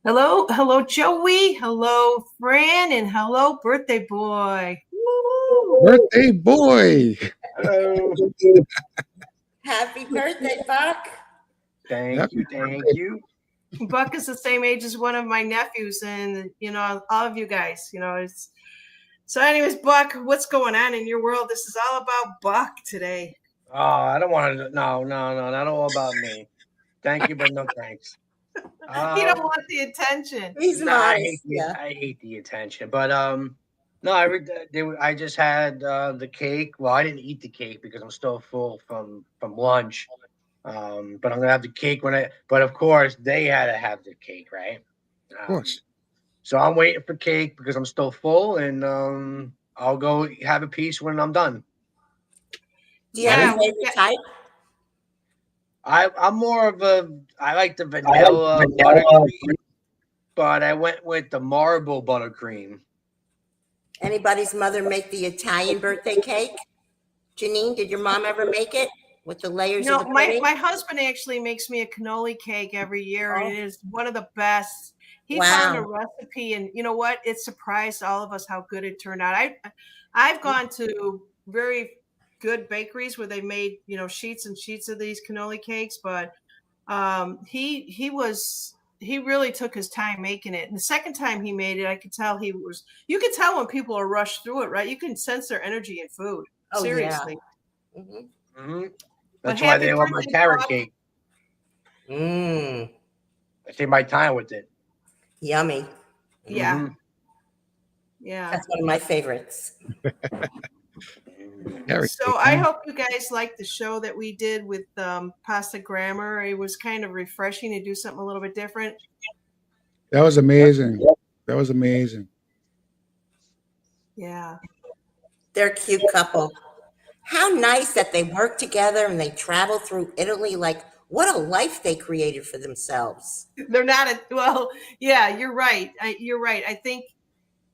Hello, Joey. Hello, Fran, and hello, birthday boy. Woo! Birthday boy. Hello. Happy birthday, Buck. Thank Happy you. Thank birthday. you. Buck is the same age as one of my nephews, and all of you guys. It's so. Anyways, Buck, what's going on in your world? This is all about Buck today. Oh, I don't want to. No, not all about me. Thank you, but no thanks. You don't Um, want the attention. He's no, I hate modest. the Yeah. I hate the attention, but no, I just had the cake. Well, I didn't eat the cake because I'm still full from lunch. But I'm gonna have the cake when I. But of course, they had to have the cake, right? Of course. So I'm waiting for cake because I'm still full, and I'll go have a piece when I'm done. Do you have a Yeah, favorite type? I'm more of a I like the vanilla buttercream, but I went with the marble buttercream. Anybody's mother make the Italian birthday cake? Janine, did your mom ever make it with the layers of no, the my pudding? my husband actually makes me a cannoli cake every year, and Oh, it is one of the best. He found a wow. recipe, and you know what? It surprised all of us how good it turned out. I've gone to very good bakeries where they made sheets and sheets of these cannoli cakes, but he really took his time making it. And the second time he made it, I could tell he was. You could tell when people are rushed through it, right? You can sense their energy in food. Oh, yeah. Seriously. hmm hmm But That's why happy they love my birthday, carrot Bob. cake. Mm, I take my time with it. yummy. Yeah. hmm Yeah. That's one of my favorites. Carrot So cake, I huh? hope you guys liked the show that we did with Pasta Grammar. It was kind of refreshing to do something a little bit different. That was Yep. amazing. That was amazing. Yeah. They're a cute couple. How nice that they work together and they travel through Italy. Like, what a life they created for themselves. They're not well, yeah, you're right. You're right. I think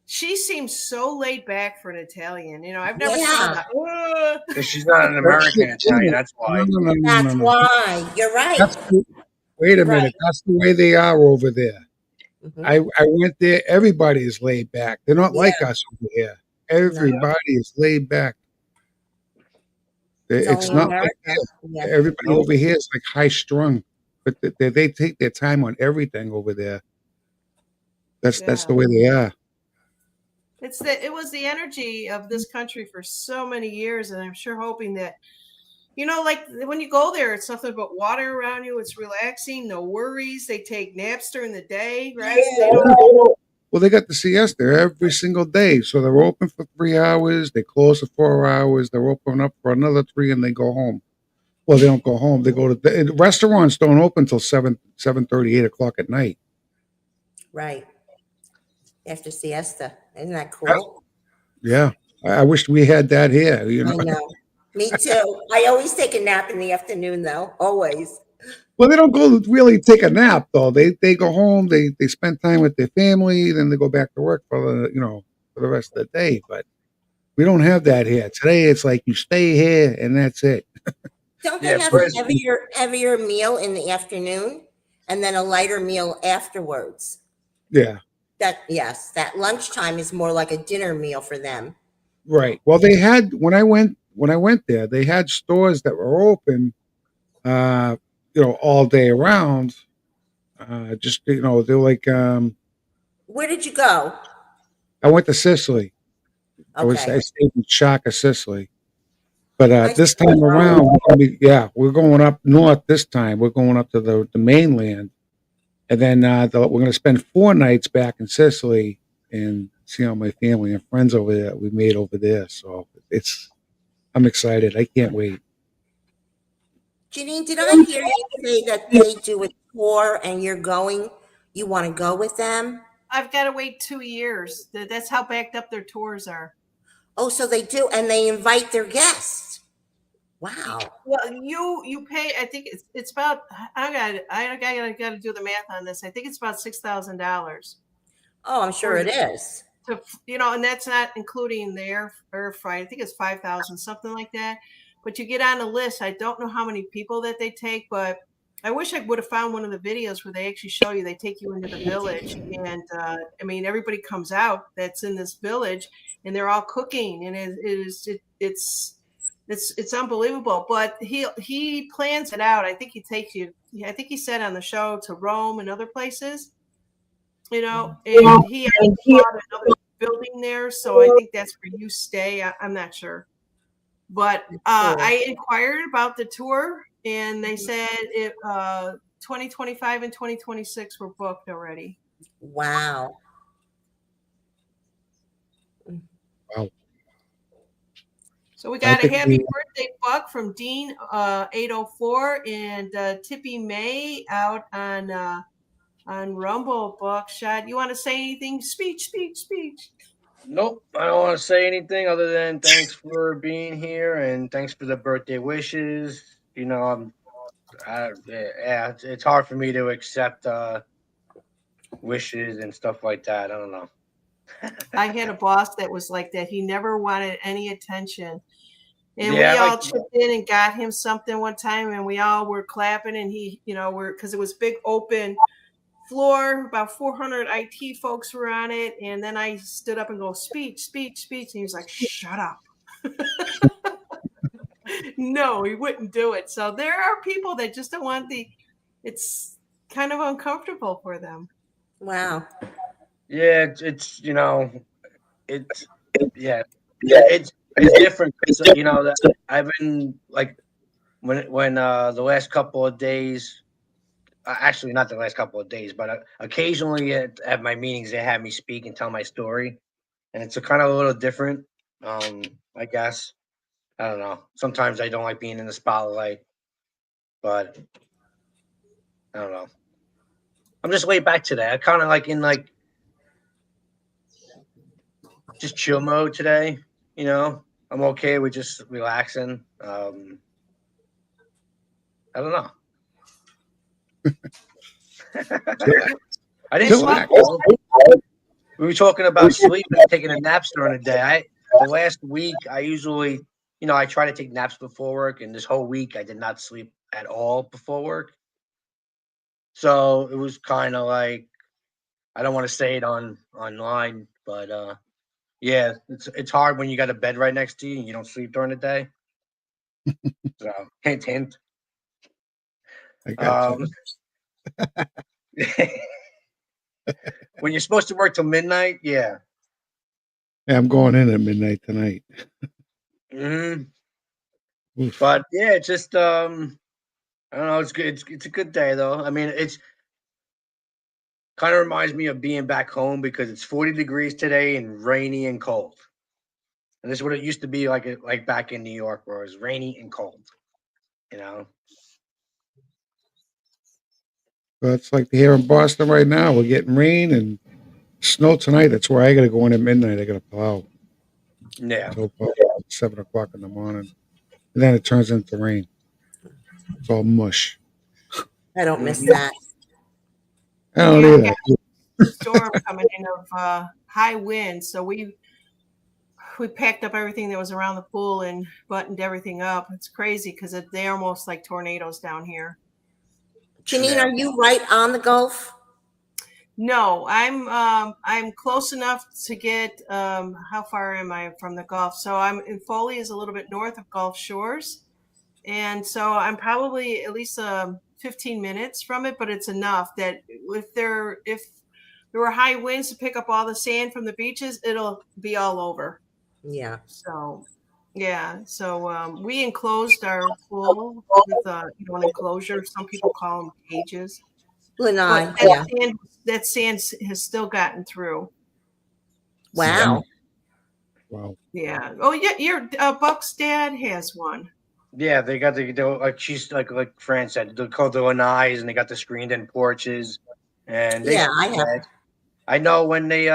she seems so laid back for an Italian. I've never seen Yeah, that. Because she's not an Oh, American shit. Italian. That's No, why. no, no, no, no, that's no. why. You're right. That's the, wait a You're right. minute. That's the way they are over there. hmm I went there. Everybody is laid back. They're not Yeah, like us over here. no, Everybody is laid back. it's It's only in not like America. here. Yeah. Everybody Nope. over here is like high strung, but they take their time on everything over there. That's Yeah. the way they are. It was the energy of this country for so many years, and I'm sure hoping that like when you go there, it's nothing but water around you. It's relaxing, no worries. They take naps during the day, right? They Yeah. don't. Yeah. Well, they got the siesta every single day, so they're open for 3 hours. They close for 4 hours. They're open up for another three, and they go home. Well, they don't go home. They go to the restaurants. Don't open till 7:30, 8 o'clock at night. Right. After siesta. Isn't that I- cool? yeah, I wish we had that here. I know. Me too. I always take a nap in the afternoon, though. Always. Well, they don't go really take a nap though. They go home. They spend time with their family. Then they go back to work for for the rest of the day. But we don't have that here. Today, it's like you stay here and that's it. Don't they Yeah, have a prison. heavier meal in the afternoon and then a lighter meal afterwards? Yeah. That lunchtime is more like a dinner meal for them. Right. Well, they had when I went there, they had stores that were open, uh, all day around. Just they're like, Where did you go? I went to Sicily. I Okay. stayed in Chaka, Sicily. But I this see. time around, we're going up north. This time, we're going up to the mainland, and then we're going to spend 4 nights back in Sicily and see all my family and friends over there that we made over there. So I'm excited. I can't wait. Janine, did I hear you say that they do a tour and you want to go with them? I've got to wait 2 years. That's how backed up their tours are. Oh, so they do, and they invite their guests. Wow. Well, you pay. I think it's about. I got to do the math on this. I think it's about $6,000 Oh, I'm sure for it is. to and that's not including the air freight. I think it's 5,000, something like that. But you get on a list. I don't know how many people that they take, but I wish I would have found one of the videos where they actually show you. They take you into the village, and I mean, everybody comes out that's in this village, and they're all cooking, and it's unbelievable. But he plans it out. I think he takes you. I think he said on the show to Rome and other places, and he actually bought another building there, so I think that's where you stay. I'm not sure. But I inquired about the tour, and they said 2025 and 2026 were booked already. Wow. Wow. So we I got a think happy we- birthday buck from Dean 804 and Tippy May out on Rumble Buckshot. You want to say anything? Speech. Nope, I don't want to say anything other than thanks for being here and thanks for the birthday wishes. Yeah, it's hard for me to accept wishes and stuff like that. I don't know. I had a boss that was like that. He never wanted any attention. And Yeah, we I all like chipped in and got him something one time, and we all were clapping, and he, because it was big open floor, about 400 IT folks were on it, and then I stood up and go, speech, and he was like, shut up. No, he wouldn't do it. So there are people that just don't want it's kind of uncomfortable for them. Wow. Yeah, it's it's different. That I've been like when the last couple of days, actually not the last couple of days, but occasionally at my meetings they have me speak and tell my story, and it's a kind of a little different. I guess I don't know. Sometimes I don't like being in the spotlight, but I don't know. I'm just laid back today. I kind of like in like just chill mode today. I'm okay with just relaxing. I don't know. I didn't sleep. We were talking about sleep and taking a naps during the day. The last week I usually, I try to take naps before work, and this whole week I did not sleep at all before work. So it was kind of like I don't want to say it online, but yeah, it's hard when you got a bed right next to you and you don't sleep during the day. So hint, hint. I got you. When you're supposed to work till midnight, yeah. Yeah, I'm going in at midnight tonight. hmm Oof. But yeah, it's just I don't know. It's good. It's a good day though. I mean, it's kind of reminds me of being back home because it's 40 degrees today and rainy and cold. And this is what it used to be like back in New York, where it was rainy and cold. You know. But it's like here in Boston right now. We're getting rain and snow tonight. That's where I got to go in at midnight. I got to plow Yeah. until about 7 o'clock in the morning, and then it turns into rain. It's all mush. I don't miss that. I don't Yeah, either. storm coming in of high winds, so we packed up everything that was around the pool and buttoned everything up. It's crazy because they're almost like tornadoes down here. Janine, Yeah. are you right on the Gulf? No, I'm close enough to get how far am I from the Gulf? So I'm in Foley is a little bit north of Gulf Shores, and so I'm probably at least 15 minutes from it, but it's enough that if there were high winds to pick up all the sand from the beaches, it'll be all over. Yeah. So yeah, so we enclosed our pool with an enclosure. Some people call them cages. Lanai, But yeah. that sand has still gotten through. Wow. Wow. Yeah. Oh, yeah. Your Buck's dad has one. Yeah, they got like she's like Fran said, they're called the lanais, and they got the screened-in porches, and Yeah, I have. I know when they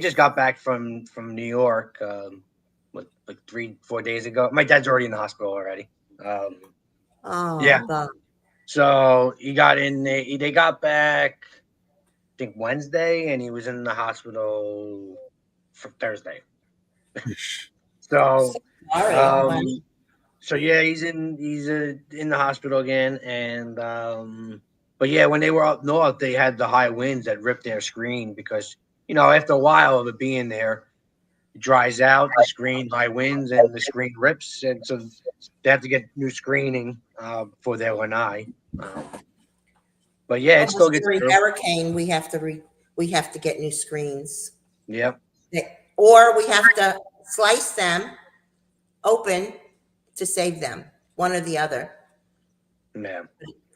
just got back from New York, like 3-4 days ago. My dad's already in the hospital already. Oh, Yeah. the- So he got in. They got back, I think Wednesday, and he was in the hospital for Thursday. Yeesh. So, sorry. Wow. So yeah, he's in the hospital again, and but yeah, when they were up north, they had the high winds that ripped their screen because after a while of it being there, it dries out the screen, high winds, and the screen rips, and so they have to get new screening before they lanai. But yeah, it still Almost gets every through. hurricane, we have to get new screens. Yep. Or we have to slice them open to save them, one or the other. Yeah.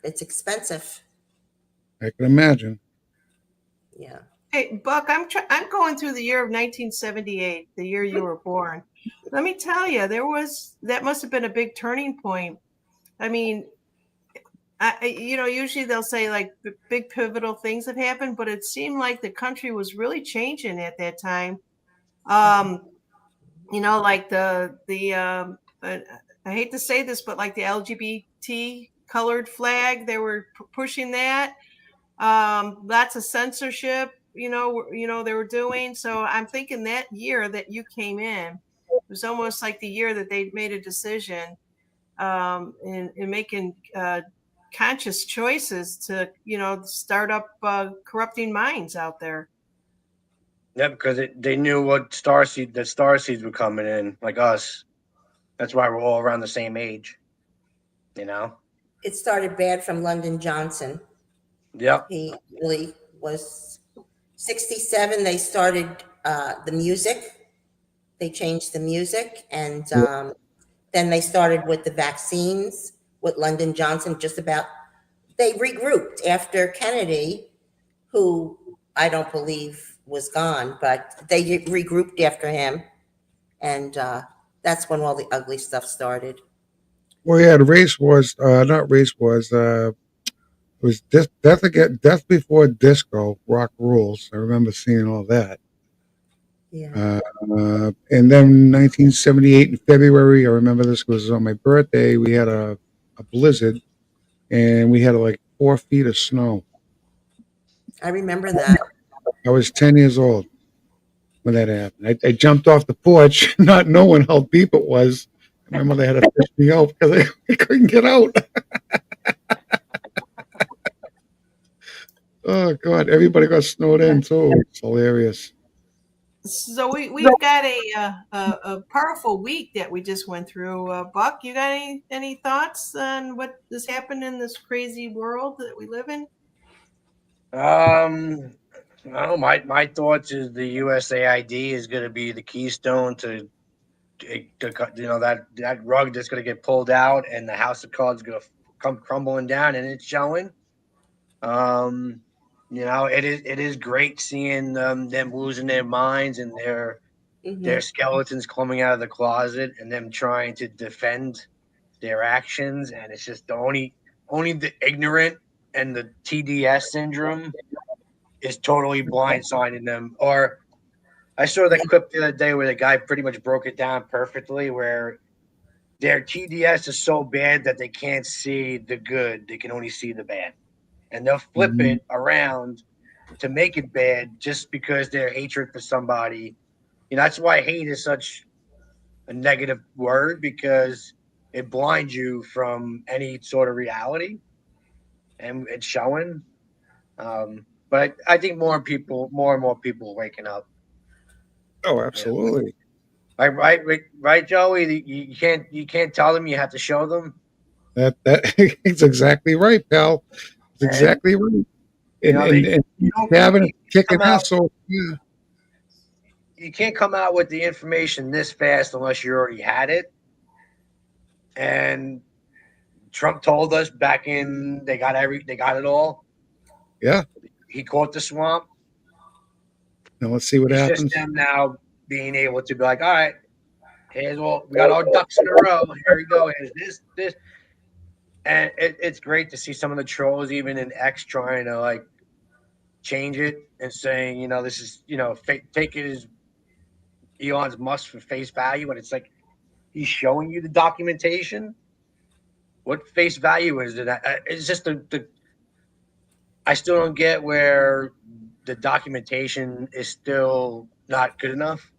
It's expensive. I can imagine. Yeah. Hey, Buck, I'm going through the year of 1978, the year you were born. Let me tell you, that must have been a big turning point. I mean, usually they'll say like big pivotal things have happened, but it seemed like the country was really changing at that time. Um, like I hate to say this, but like the LGBT colored flag, they were pushing that. Lots of censorship, they were doing. So I'm thinking that year that you came in, it was almost like the year that they made a decision in making conscious choices to, start up corrupting minds out there. Yeah, because they knew what the star seeds were coming in, like us. That's why we're all around the same age. You know. It started bad from Lyndon Johnson. Yep. He really was 67. They started the music. They changed the music. And then they started with the vaccines with Lyndon Johnson. They regrouped after Kennedy, who I don't believe was gone, but they regrouped after him. And that's when all the ugly stuff started. Well, yeah, the race wars, not race wars. It was death before disco, rock rules. I remember seeing all that. Yeah. And then 1978 in February, I remember this was on my birthday. We had a blizzard, and we had like 4 feet of snow. I remember that. I was 10 years old when that happened. I jumped off the porch, not knowing how deep it was. My mother had to fish me out because I couldn't get out. Oh God! Everybody got snowed in too. It's hilarious. So we've got a powerful week that we just went through. Buck, you got any thoughts on what has happened in this crazy world that we live in? No, my thoughts is the USAID is going to be the keystone to that rug that's going to get pulled out, and the house of cards is going to come crumbling down, and it's showing. Um, it is great seeing them losing their minds and their Hmm. skeletons coming out of the closet and them trying to defend their actions, and it's just only the ignorant and the TDS syndrome is totally blindsiding them. Or I saw that clip the other day where the guy pretty much broke it down perfectly, where their TDS is so bad that they can't see the good; they can only see the bad, and they'll flip Mhm. it around to make it bad just because their hatred for somebody. That's why hate is such a negative word, because it blinds you from any sort of reality, and it's showing. But I think more and more people are waking up. Oh, Yeah. absolutely. Right, Joey. You can't tell them. You have to show them. That it's exactly right, pal. It's And exactly right. you And know and, they and you don't having a you kicking come out ass. So yeah, you can't come out with the information this fast unless you already had it. And Trump told us back in they got it all. yeah. He caught the swamp. Now let's see what It's just happens. them now being able to be like, all right, here's what we got, our ducks in a row. Here we go. Here's this, and it's great to see some of the trolls, even in X, trying to like change it and saying, this is, take it as Elon's must for face value, and it's like he's showing you the documentation. What face value is it? It's just the I still don't get where the documentation is still not good enough.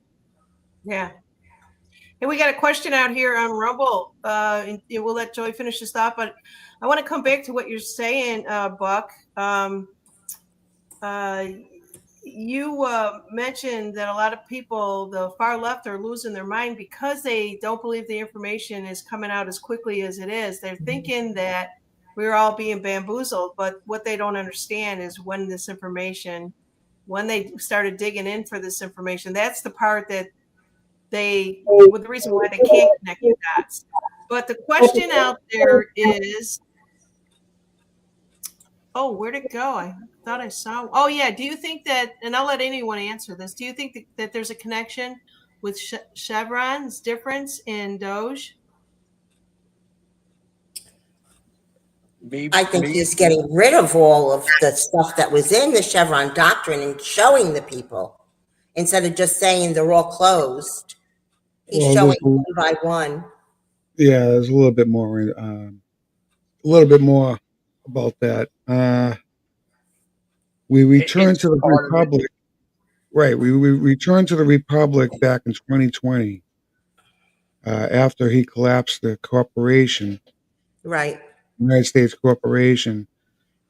Yeah. And we got a question out here on Rumble. And we'll let Joey finish this thought, but I want to come back to what you're saying, Buck. You mentioned that a lot of people, the far left, are losing their mind because they don't believe the information is coming out as quickly as it is. They're thinking that we're all being bamboozled, but what they don't understand is when they started digging in for this information, that's the part that the reason why they can't connect the dots. But the question out there is, oh, where'd it go? I thought I saw. Oh, yeah. Do you think that, and I'll let anyone answer this, do you think that there's a connection with Chevron's difference in Doge? I think he's getting rid of all of the stuff that was in the Chevron doctrine and showing the people instead of just saying they're all closed. He's showing one by one. Yeah, there's a little bit more about that. We returned to the Republic. Right, we returned to the Republic back in 2020 after he collapsed the corporation. Right. United States corporation.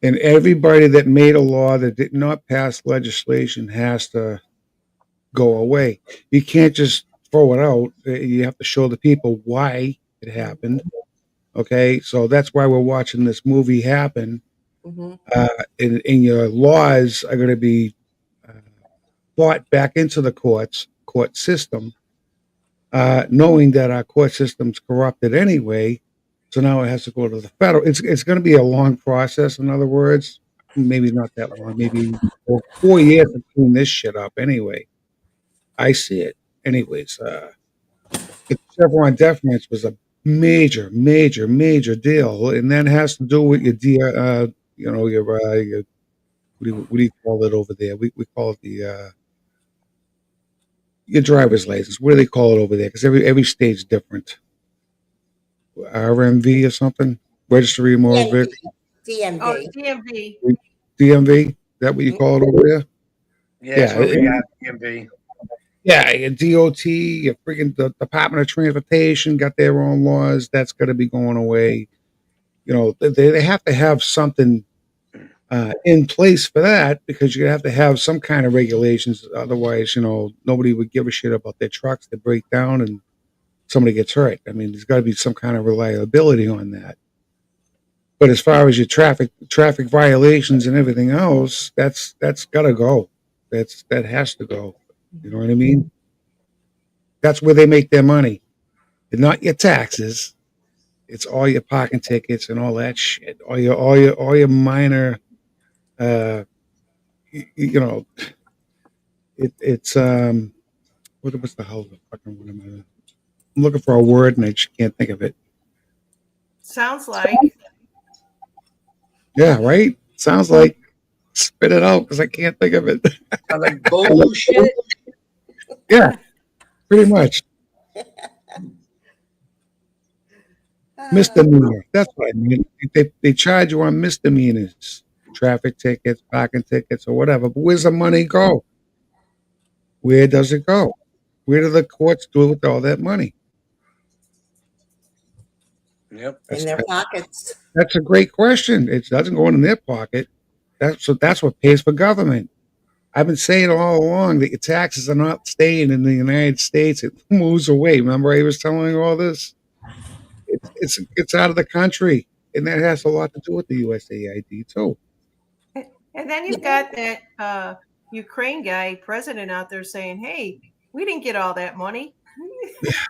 And everybody that made a law that did not pass legislation has to go away. You can't just throw it out. You have to show the people why it happened. Okay, so that's why we're watching this movie happen. Mm-hmm. And your laws are going to be brought back into the court system, knowing that our court system's corrupted anyway. So now it has to go to the federal. It's going to be a long process. In other words, maybe not that long. Maybe 4 years to clean this shit up. Anyway, I see it. Anyways, the Chevron deference was a major deal, and that has to do with your what do you call it over there? We call it the your driver's license. What do they call it over there? Because every state's different. RMV or something? Registry of Motor Vehicles? DMV. Oh, DMV. DMV? Is that what you call it over there? Yeah, DMV. Yeah, your DOT, your freaking the Department of Transportation got their own laws. That's going to be going away. You know, they have to have something in place for that because you have to have some kind of regulations. Otherwise, you know, nobody would give a shit about their trucks that break down and somebody gets hurt. I mean, there's got to be some kind of reliability on that. But as far as your traffic violations and everything else, that's got to go. That has to go. You know what I mean? That's where they make their money. It's not your taxes. It's all your parking tickets and all that shit. All your minor, you know, it's what's the hell the fucking what am I? I'm looking for a word and I just can't think of it. Sounds like. Yeah, right? Sounds like spit it out because I can't think of it. Sounds like bullshit. Yeah, pretty much. Misdemeanor. That's what I mean. They charge you on misdemeanors, traffic tickets, parking tickets, or whatever. But where's the money go? Where does it go? Where do the courts do with all that money? Yep. In their pockets. That's a great question. It doesn't go in their pocket. That's what pays for government. I've been saying all along that your taxes are not staying in the United States. It moves away. Remember I was telling you all this? It's out of the country. And that has a lot to do with the USAID too. And then you've got that Ukraine guy, president out there saying, hey, we didn't get all that money.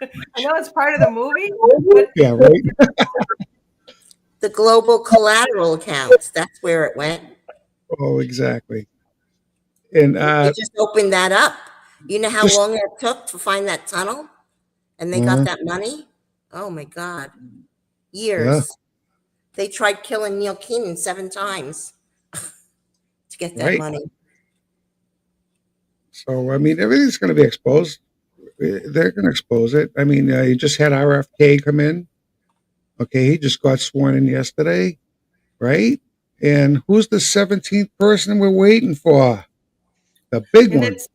I know it's part of the movie. But yeah, right. The global collateral accounts. That's where it went. Oh, exactly. And they just opened that up. You know how long it took to find that tunnel? And they got that money? Oh my God. Years. Yeah. They tried killing Neil Keenan 7 times to get that money. So, I mean, everything's going to be exposed. They're going to expose it. I mean, you just had RFK come in. Okay, he just got sworn in yesterday, right? And who's the 17th person we're waiting for? The big one. It's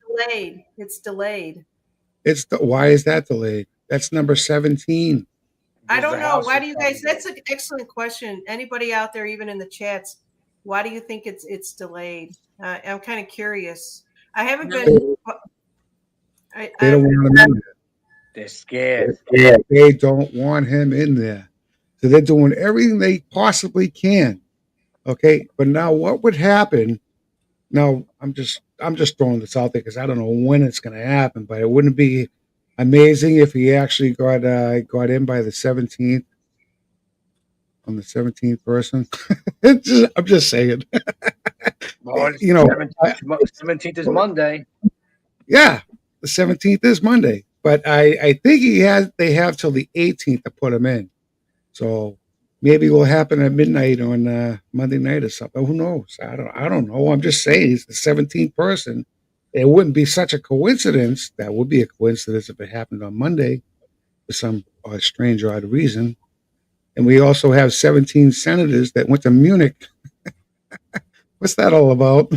delayed. Why is that delayed? That's number 17. I Does don't the know. House Why do you guys? Republican- That's an excellent question. Anybody out there, even in the chats, why do you think it's delayed? I'm kind of curious. I haven't No. been. They don't want him in They're scared. there. They don't want him in there. So they're doing everything they possibly can. Okay, but now what would happen? Now I'm just throwing this out there because I don't know when it's going to happen, but it wouldn't be amazing if he actually got in by the 17th on the 17th person. I'm just saying, Well, you know, 17th is Monday. yeah, the 17th is Monday, but I think they have till the 18th to put him in. So maybe it will happen at midnight on Monday night or something. Who knows? I don't know. I'm just saying he's the 17th person. It wouldn't be such a coincidence. That would be a coincidence if it happened on Monday for some strange odd reason. And we also have 17 senators that went to Munich. What's that all about?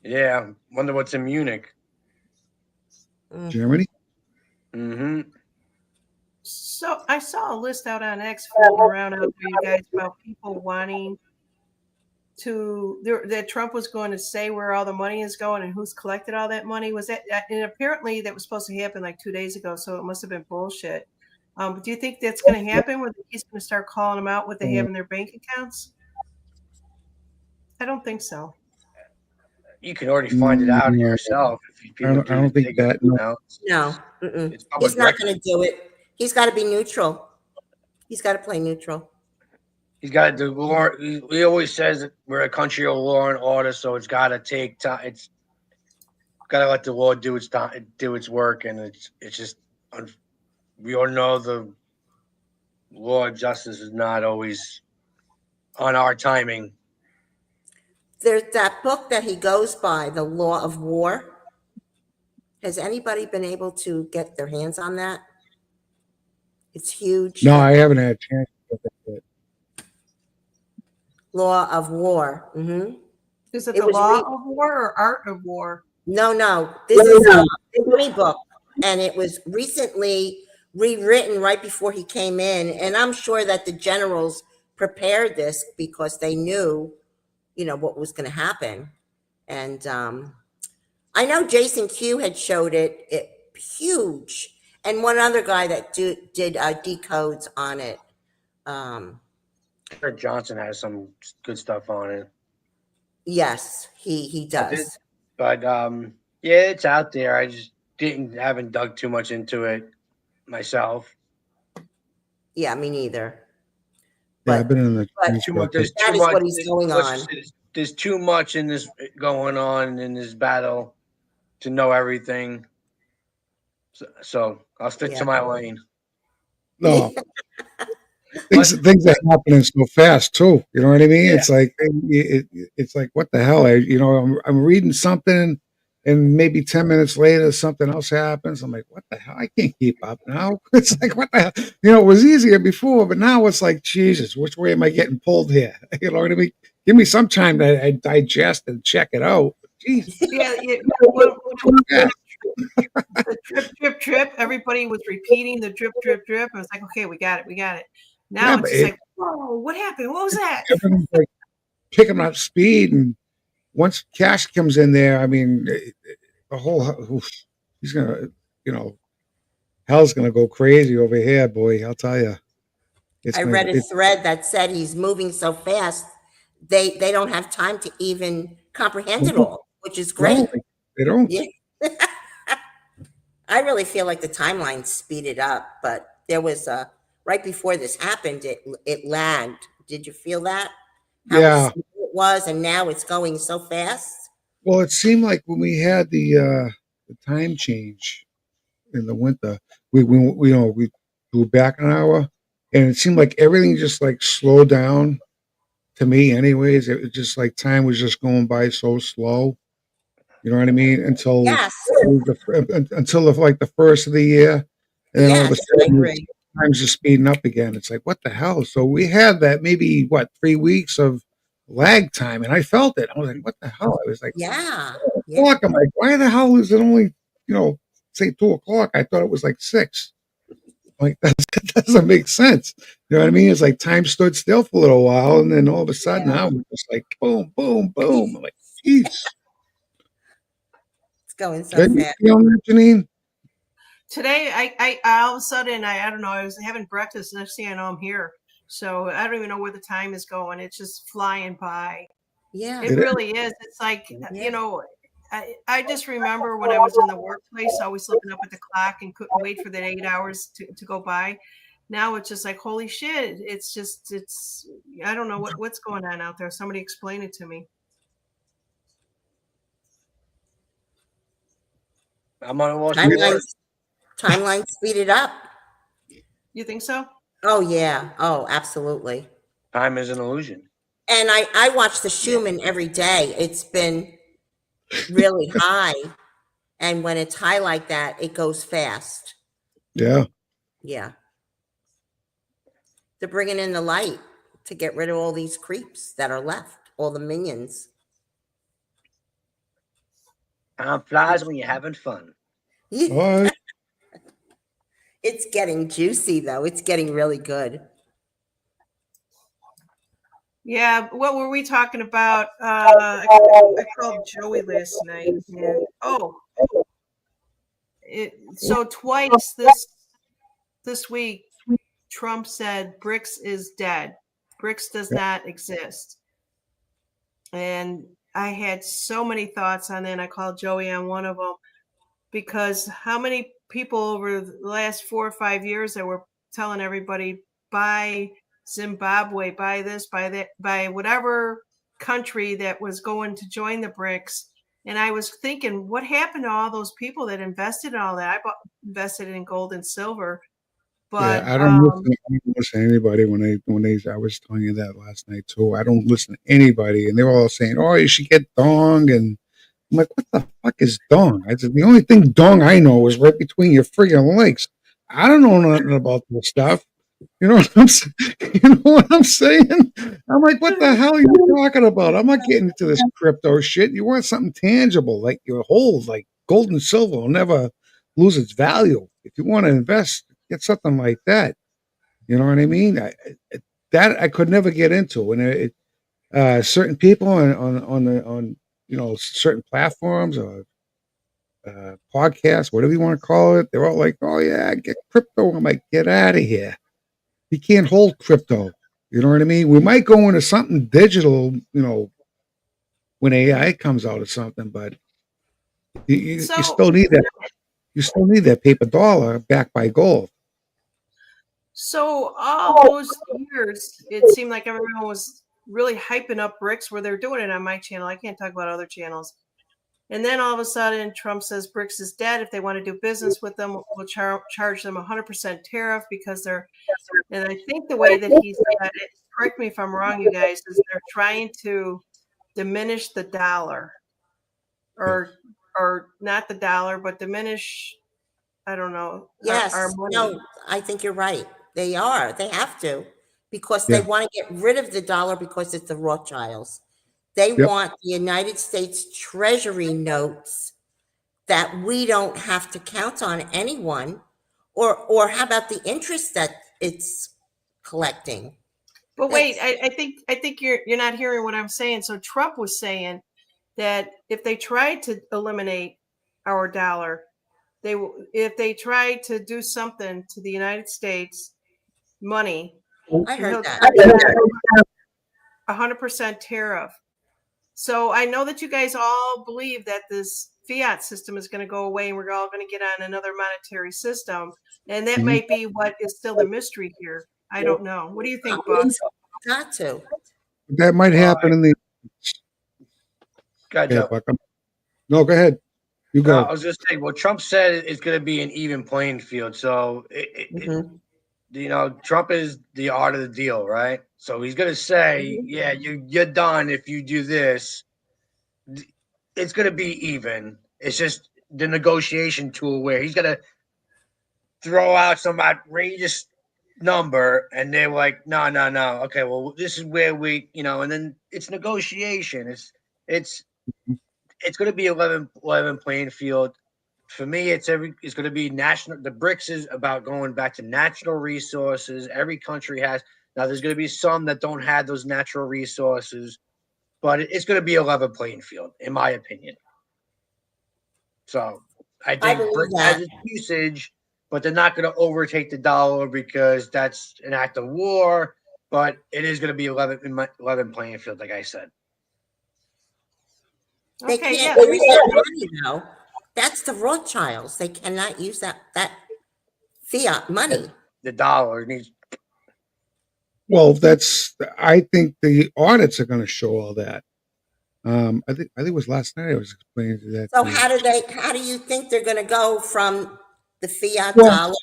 Yeah. Wonder what's in Munich. Germany? Mm-hmm. So I saw a list out on X floating around out there, you guys, about people wanting that Trump was going to say where all the money is going and who's collected all that money. Was that? And apparently that was supposed to happen like 2 days ago, so it must have been bullshit. Do you think that's going to happen? Where he's going to start calling them out what they have in their bank accounts? I don't think so. You can already find it out yourself. If I don't think that. No, It's public he's not record. going to do it. He's got to be neutral. He's got to play neutral. He's got to do law. He always says that we're a country of law and order, so it's got to take time. It's got to let the law do its time, do its work, and it's just. We all know the law of justice is not always on our timing. There's that book that he goes by, The Law of War. Has anybody been able to get their hands on that? It's huge. No, I haven't had a chance to look at it. Law of War. Mm-hmm. Is it It the was law of war or art of war? No. This is a history book, and it was recently rewritten right before he came in. And I'm sure that the generals prepared this because they knew, what was going to happen. And I know Jason Q had showed it huge, and one other guy that did decodes on it. Fred Johnson has some good stuff on it. Yes, he does. But yeah, it's out there. I just haven't dug too much into it myself. Yeah, me neither. Yeah, I've been in the. Too much. That is what he's going on. There's too much in this going on in this battle to know everything. So I'll stick to my lane. No. Things are happening so fast too. You know what I mean? Yeah. It's like it's like what the hell? I'm reading something, and maybe 10 minutes later something else happens. I'm like, what the hell? I can't keep up now. It's like what the hell? It was easier before, but now it's like Jesus. Which way am I getting pulled here? You know what I mean? Give me some time to I digest and check it out. Jesus. Yeah. The drip. Everybody was repeating the drip. I was like, okay, we got it. Now it's just like, whoa, what happened? What was that? Everyone's like picking up speed, and once Cash comes in there, I mean, the whole he's gonna, hell's gonna go crazy over here, boy. I'll tell you. I read a thread that said he's moving so fast, they don't have time to even comprehend it all, which is great. They don't. Yeah. I really feel like the timeline speeded up, but there was right before this happened, it lagged. Did you feel that? Yeah, it was, and now it's going so fast. Well, it seemed like when we had the time change in the winter, we were back an hour, and it seemed like everything just like slowed down. To me, anyways, it was just like time was just going by so slow. You know what I mean? Until the first of the year, and then all of a sudden time's just speeding up again. It's like, what the hell? So we had that maybe 3 weeks of lag time, and I felt it. I was like, what the hell? I was like, yeah. I'm like, why the hell is it only say 2 o'clock. I thought it was like 6. Like that doesn't make sense. You know what I mean? It's like time stood still for a little while, and then all of a sudden now we're just like boom, boom, boom. I'm like, jeez. It's going so Good, fast. Janine? Today, I all of a sudden, I don't know, I was having breakfast, and next thing I know, I'm here. So I don't even know where the time is going. It's just flying by. Yeah. It really is. It's like, you know, I just remember when I was in the workplace, always looking up at the clock and couldn't wait for the 8 hours to go by. Now it's just like, holy shit. It's just, I don't know what's going on out there. Somebody explain it to me. I'm on Wall Street. Timeline speeded up. You think so? Oh yeah. Oh, absolutely. Time is an illusion. And I watch the Schumann every day. It's been really high. And when it's high like that, it goes fast. Yeah. Yeah. They're bringing in the light to get rid of all these creeps that are left, all the minions. Time flies when you're having fun. What? It's getting juicy, though. It's getting really good. Yeah, what were we talking about? I called Joey last night, and so twice this week, Trump said BRICS is dead. BRICS does not exist, and I had so many thoughts on that. And I called Joey on one of them because how many people over the last 4 or 5 years that were telling everybody buy Zimbabwe, buy this, buy that, buy whatever country that was going to join the BRICS. And I was thinking, what happened to all those people that invested in all that? I invested in gold and silver, but yeah, I don't listen to anybody when they. I was telling you that last night too. I don't listen to anybody, and they were all saying, "Oh, you should get dong," and I'm like, "What the fuck is dong?" I said, "The only thing dong I know is right between your friggin' legs. I don't know nothing about this stuff." You know what I'm saying? You know what I'm saying? I'm like, what the hell are you talking about? I'm not getting into this crypto shit. You want something tangible, like your hold, like gold and silver will never lose its value. If you want to invest, get something like that. You know what I mean? That I could never get into. And certain people on certain platforms or podcasts, whatever you want to call it, they're all like, "Oh yeah, get crypto." I'm like, "Get out of here." You can't hold crypto. You know what I mean? We might go into something digital, when AI comes out or something, but you still need that. You still need that paper dollar backed by gold. So all those years, it seemed like everyone was really hyping up BRICS where they're doing it on my channel. I can't talk about other channels. And then all of a sudden, Trump says BRICS is dead. If they want to do business with them, we'll charge them 100% tariff because they're, and I think the way that he said it, correct me if I'm wrong, you guys, is they're trying to diminish the dollar or not the dollar, but diminish, I don't know. Yes. Our money. No, I think you're right. They are. They have to because they want to get rid of the dollar because it's the Rothschilds. They want the United States Treasury notes that we don't have to count on anyone, or how about the interest that it's collecting? But wait, I think you're not hearing what I'm saying. So Trump was saying that if they tried to eliminate our dollar, if they tried to do something to the United States money, I heard that 100% tariff. So I know that you guys all believe that this fiat system is going to go away and we're all going to get on another monetary system. And that might be what is still the mystery here. I don't know. What do you think, Buck? Got to. That might happen in the. Go ahead, Joe. No, go ahead. You go. I was just saying, well, Trump said it's going to be an even playing field. So, Trump is the art of the deal, right? So he's going to say, yeah, you're done if you do this. It's going to be even. It's just the negotiation tool where he's going to throw out some outrageous number and they're like, no. Okay, well, this is where we, and then it's negotiation. It's going to be a level playing field. for me, it's going to be national. The BRICS is about going back to natural resources. Every country has. Now, there's going to be some that don't have those natural resources, but it's going to be a level playing field, in my opinion. So I think believe BRICS that. has its usage, but they're not going to overtake the dollar because that's an act of war. But it is going to be a level playing field, like I said. They Okay, can't yeah. use that money though. That's the Rothschilds. They cannot use that fiat money. The dollar needs. Well, I think the audits are going to show all that. I think it was last night I was explaining to that. So to you. how do you think they're going to go from the fiat Well, dollar,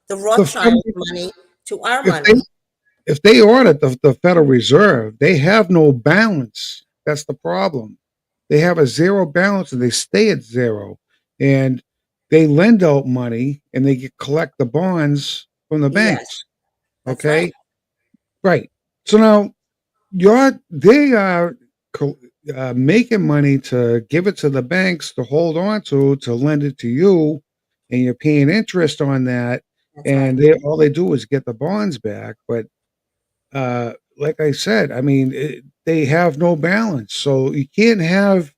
the Rothschild money, to our if money? if they audit the Federal Reserve, they have no balance. That's the problem. They have a zero balance and they stay at zero. And they lend out money and they collect the bonds from the Yes, banks. that's Okay. Right. So now they are making money to give it to the banks to hold on to lend it to you, and you're paying interest on that. That's And right. all they do is get the bonds back. But like I said, I mean, they have no balance. So you can't have.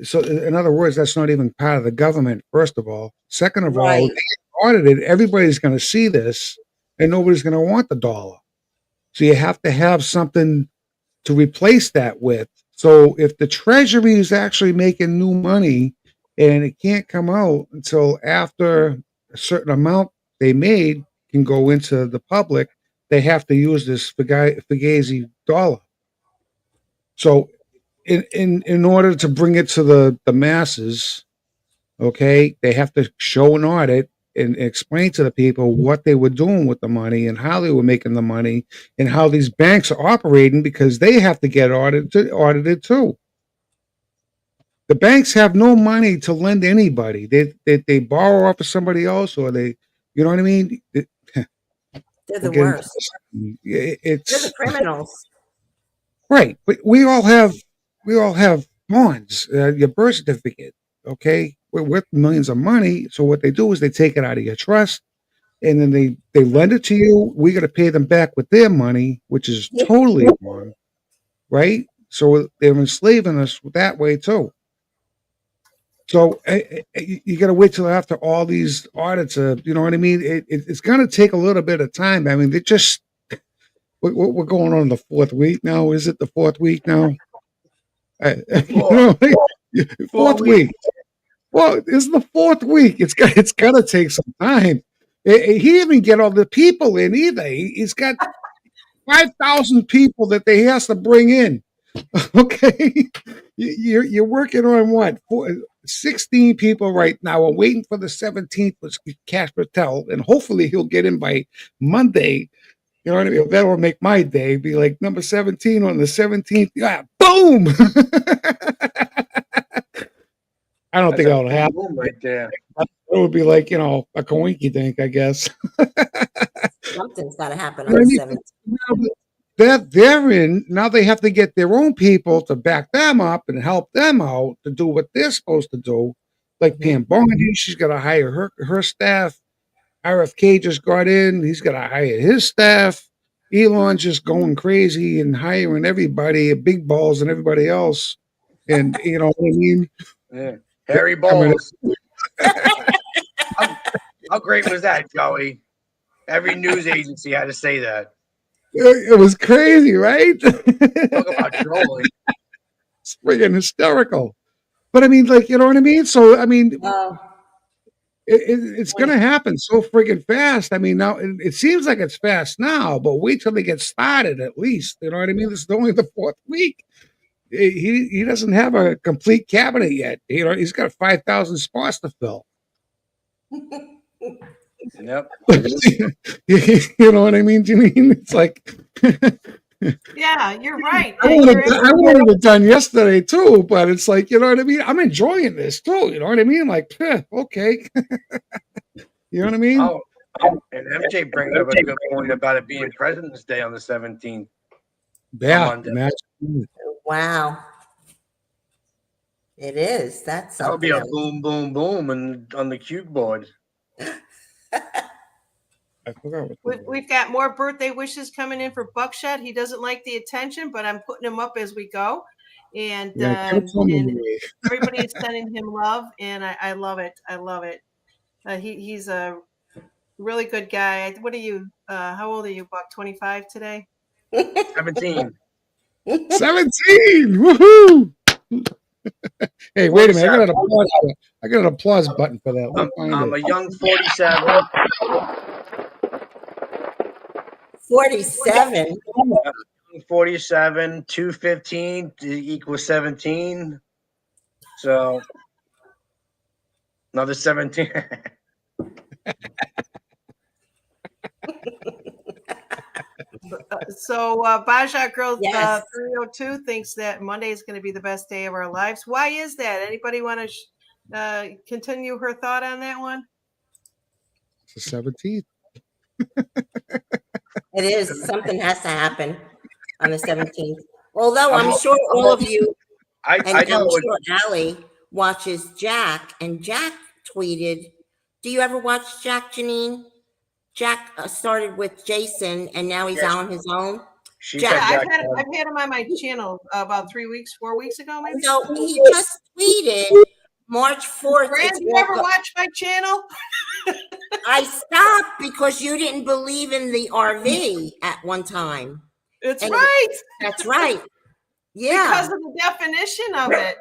So in other words, that's not even part of the government. First of all, second of all, Right. they audited. Everybody's going to see this, and nobody's going to want the dollar. So you have to have something to replace that with. So if the Treasury is actually making new money and it can't come out until after a certain amount they made can go into the public, they have to use this Fugazi dollar. So in order to bring it to the masses, okay, they have to show an audit and explain to the people what they were doing with the money and how they were making the money and how these banks are operating, because they have to get audited too. The banks have no money to lend anybody. They borrow off of somebody else, or you know what I mean? They're the Again, worst. They're the it's criminals. right, but we all have bonds, your birth certificate, okay? We're worth millions of money. So what they do is they take it out of your trust, and then they lend it to you. We got to pay them back with their money, which is totally wrong, right? So they're enslaving us that way too. So you got to wait till after all these audits. You know what I mean? It's going to take a little bit of time. I mean, we're going on the fourth week now. Is it the fourth week now? You know, fourth week. Well, it's the fourth week. It's got to take some time. He didn't even get all the people in either. He's got 5,000 people that he has to bring in. Okay, you're working on what? 16 people right now. We're waiting for the 17th with Cash Patel, and hopefully he'll get in by Monday. You know what I mean? That will make my day. Be like number 17 on the 17th. Yeah, boom. I don't think that'll happen right there. It would be like, a coinky dink, I guess. Something's got to happen You on know the what I mean? 17th. They're in now. They have to get their own people to back them up and help them out to do what they're supposed to do. Like Pam Bondi, she's got to hire her staff. RFK just got in; he's got to hire his staff. Elon's just going crazy and hiring everybody, big balls and everybody else. And you know what I mean? Yeah. Harry Balls. How great was that, Joey? Every news agency had to say that. It was crazy, right? Talk about trolling. It's freaking hysterical. But I mean, like, you know what I mean? So, I mean, it's going to happen so friggin' fast. I mean, now it seems like it's fast now, but wait till they get started at least. You know what I mean? This is only the fourth week. He doesn't have a complete cabinet yet. You know, he's got 5,000 spots to fill. Yep. You know what I mean, Janine? It's like Yeah, you're right. I wanted it done yesterday too, but it's like, you know what I mean? I'm enjoying this too. You know what I mean? Like, okay. You know what I mean? Oh, and MJ brings up a good point about it being President's Day on the 17th. Yeah. Monday. Wow. It is. That's That would be something a else. boom, boom, boom, and on the cue board. I forgot what We've got more birthday wishes coming in for Buckshot. He doesn't like the attention, but I'm putting him up as we go. And, yeah, give it to and me. everybody is sending him love, and I love it. I love it. He's a really good guy. What are you? How old are you, Buck? 25 today? 17. 17. Woohoo! Hey, wait a minute. 47. I got an applause button for that. Let me find I'm it. a young 47. 47. 47, 215 equals 17. So another 17. So Baja Girl Yes. 302 thinks that Monday is going to be the best day of our lives. Why is that? Anybody want to continue her thought on that one? It's the 17th. It is. Something has to happen on the 17th. Although I'm I'm a- sure I'm all a- of you, I and know I'm what sure Allie watches Jack, and Jack tweeted, do you ever watch Jack, Janine? Jack started with Jason, and now he's Yes. on his own. she's Jack. Yeah, had Jack. I've had him on my channel about 4 weeks ago, maybe. So he just tweeted March 4th. Fran, It's do you ever watch my channel? I stopped because you didn't believe in the RV at one time. It's And right. That's right. Yeah. Because of the definition of it.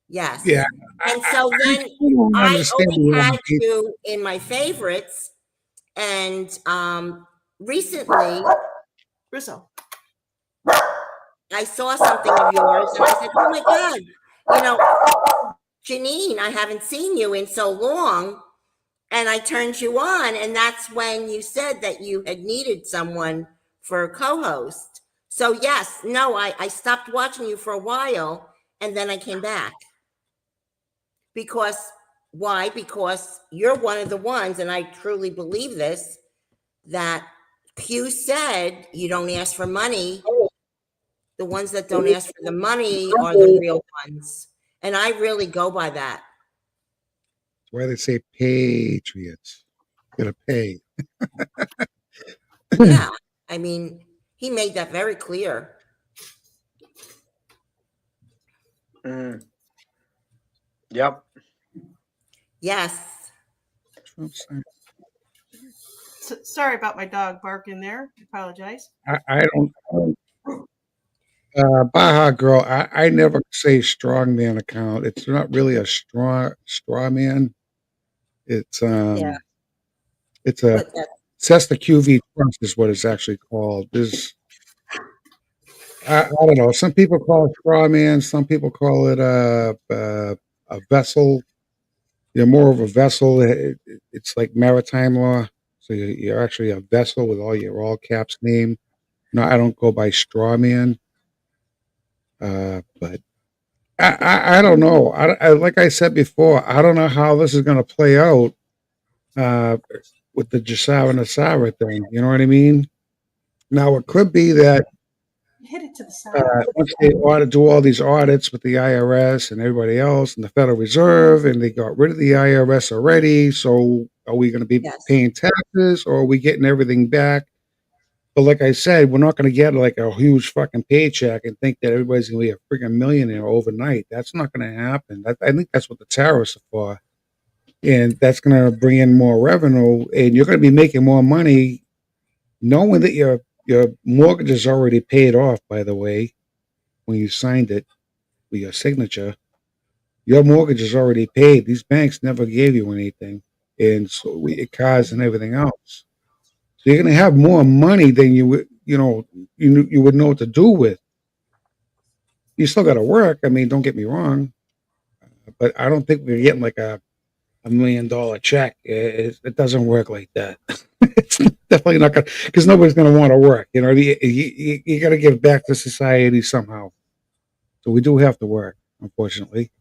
Yes. Yeah. And so then don't I understand always the had RV. you in my favorites. And recently Rizzo. I saw something of yours and I said, oh my God, you know, Janine, I haven't seen you in so long. And I turned you on. And that's when you said that you had needed someone for a co-host. So yes, no, I stopped watching you for a while and then I came back. Because why? Because you're one of the ones, and I truly believe this, that Q said you don't ask for money. The ones that don't ask for the money are the real ones. And I really go by that. That's why they say patriots. Gotta pay. Yeah. I mean, he made that very clear. Mm. Yep. Yes. Sorry about my dog barking there. Apologize. I don't. Baja Girl, I never say strongman account. It's not really a straw man. It's Yeah. it's a But Cessna QV Trust is what it's actually called. There's I don't know. Some people call it straw man. Some people call it a vessel. You're more of a vessel. It's like maritime law. So you're actually a vessel with all caps name. No, I don't go by straw man. But I don't know. Like I said before, I don't know how this is going to play out with the Jasara and Asara thing. You know what I mean? Now, it could be that Hit it to the side. once they do all these audits with the IRS and everybody else and the Federal Reserve, and they got rid of the IRS already, so are we going to be Yes. paying taxes or are we getting everything back? But like I said, we're not going to get like a huge fucking paycheck and think that everybody's going to be a freaking millionaire overnight. That's not going to happen. I think that's what the tariffs are for. And that's going to bring in more revenue. And you're going to be making more money knowing that your mortgage is already paid off, by the way, when you signed it with your signature. Your mortgage is already paid. These banks never gave you anything. And so cars and everything else. So you're going to have more money than you would, you would know what to do with. You still got to work. I mean, don't get me wrong, but I don't think we're getting like a $1 million check. It doesn't work like that. It's definitely not going to, because nobody's going to want to work. You got to give back to society somehow. So we do have to work, unfortunately.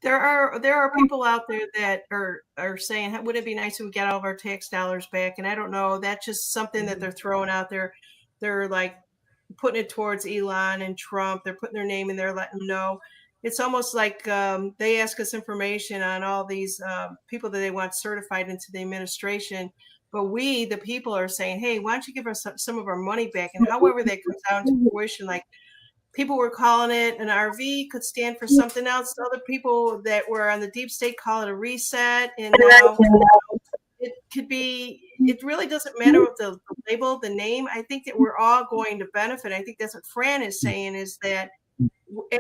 There are people out there that are saying, would it be nice if we get all of our tax dollars back? And I don't know. That's just something that they're throwing out there. They're like putting it towards Elon and Trump. They're putting their name in there, letting them know. it's almost like they ask us information on all these people that they want certified into the administration. But we, the people, are saying, hey, why don't you give us some of our money back? And however that comes down to fruition, like people were calling it an RV, could stand for something else. Other people that were on the deep state call it a reset. And now it could be, it really doesn't matter what the label, the name. I think that we're all going to benefit. I think that's what Fran is saying, is that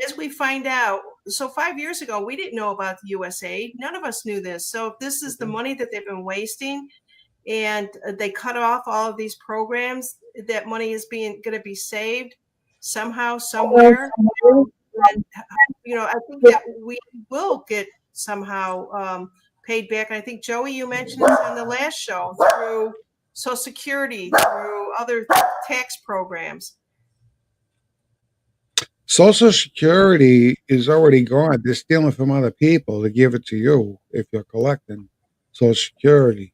as we find out, so 5 years ago, we didn't know about the USAID. None of us knew this. So if this is the money that they've been wasting, and they cut off all of these programs, that money is going to be saved somehow, somewhere. And, I think that we will get somehow paid back. And I think, Joey, you mentioned this on the last show, through Social Security, through other tax programs. Social Security is already gone. They're stealing from other people to give it to you if you're collecting Social Security.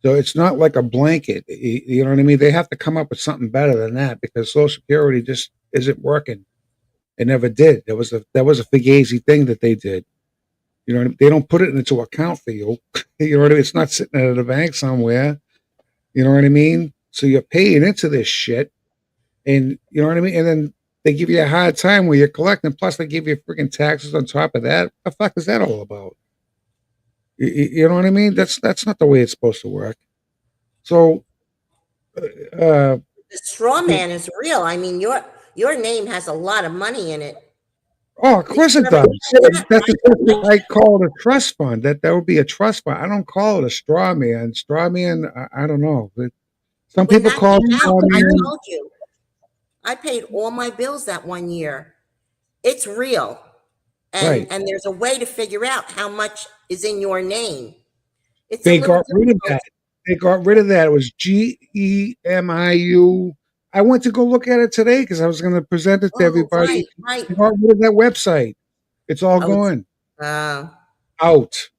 So it's not like a blanket. You know what I mean? They have to come up with something better than that, because Social Security just isn't working. It never did. That was a fugazi thing that they did. You know, they don't put it into account for you. You know what I mean? It's not sitting at a bank somewhere. You know what I mean? So you're paying into this shit, and you know what I mean? And then they give you a hard time where you're collecting. Plus, they give you freaking taxes on top of that. What the fuck is that all about? You know what I mean? That's not the way it's supposed to work. So, The straw man is real. I mean, your name has a lot of money in it. oh, of course it does. Yeah, That's I call it a trust fund. That would be a trust fund. I don't call it a straw man. Straw man, I don't know. Some when people that call it came straw out, I man. told you, I paid all my bills that one year. It's real. Right. And there's a way to figure out how much is in your name. It's a They little got rid of difficult. that. They got rid of that. It was GEMIU. I went to go look at it today because I was going to present it to Oh, everybody. right. They got rid of that website. It's all Oh, gone. uh, Out.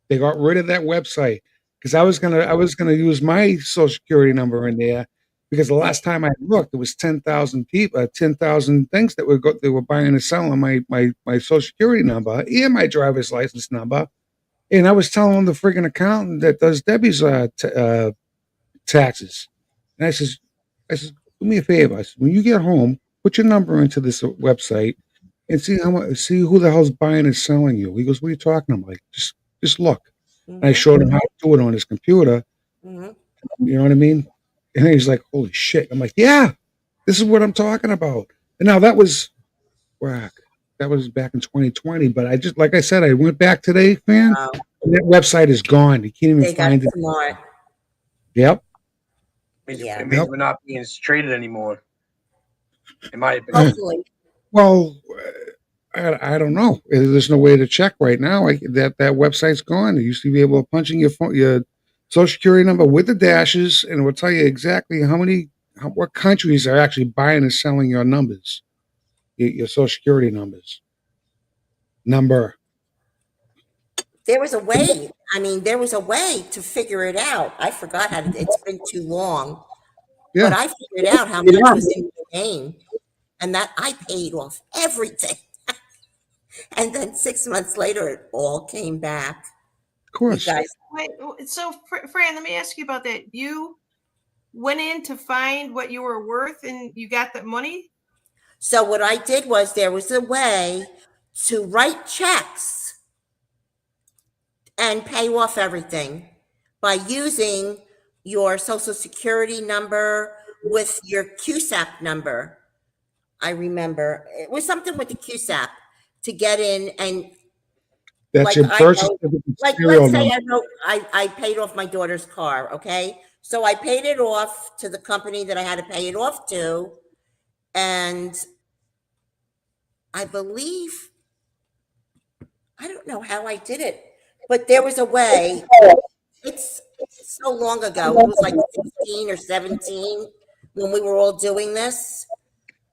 They got rid of that website because I was gonna use my social security number in there, because the last time I looked, it was 10,000 people, 10,000 things that they were buying and selling my social security number and my driver's license number. And I was telling the friggin' accountant that does Debbie's taxes, and I says, do me a favor. I said, when you get home, put your number into this website and see who the hell's buying and selling you. He goes, what are you talking about? I'm like, just look. And I mhm, showed him how to do it on his computer. mhm. You know what I mean? And he's like, holy shit. I'm like, yeah, this is what I'm talking about. And now that was whack. That was back in 2020. But I just, like I said, I went back today, man. Wow. And that website is gone. You can't even They got find it. smart. Yep. Yeah. It means Yep. we're not being traded anymore. In my opinion. Hopefully. Well, I don't know. There's no way to check right now. That website's gone. You used to be able to punch in your phone, your social security number with the dashes, and it will tell you exactly what countries are actually buying and selling your numbers, your social security number. There was a way. I mean, there was a way to figure it out. I forgot how to, it's been too long. But Yeah. I figured out how much was in your name, and that I paid off everything. And then 6 months later, it all came back. Of You course. guys, Wait, so Fran, let me ask you about that. You went in to find what you were worth, and you got that money? so what I did was there was a way to write checks and pay off everything by using your social security number with your QSAP number. I remember it was something with the QSAP to get in, and That's like your I birth wrote, certificate like serial let's say number. I paid off my daughter's car, okay? So I paid it off to the company that I had to pay it off to, and I believe, I don't know how I did it, but there was a way. It's so long ago. It was like 16 or 17 when we were all doing this.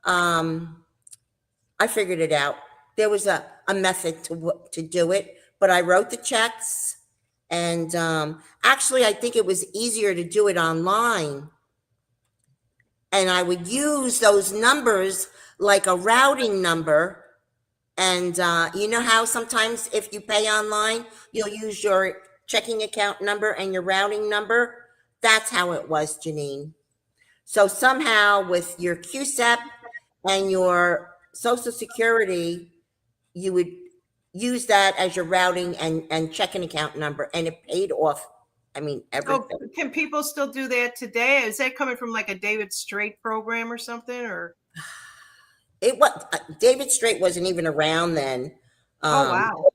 I figured it out. There was a method to do it, but I wrote the checks, and actually, I think it was easier to do it online. And I would use those numbers like a routing number, And you know how sometimes if you pay online, you'll use your checking account number and your routing number? That's how it was, Janine. So somehow with your QSEP and your Social Security, you would use that as your routing and checking account number, and it paid off. I mean, Oh, everything. can people still do that today? Is that coming from like a David Straight program or something? Or It was David Straight wasn't even around then. oh wow,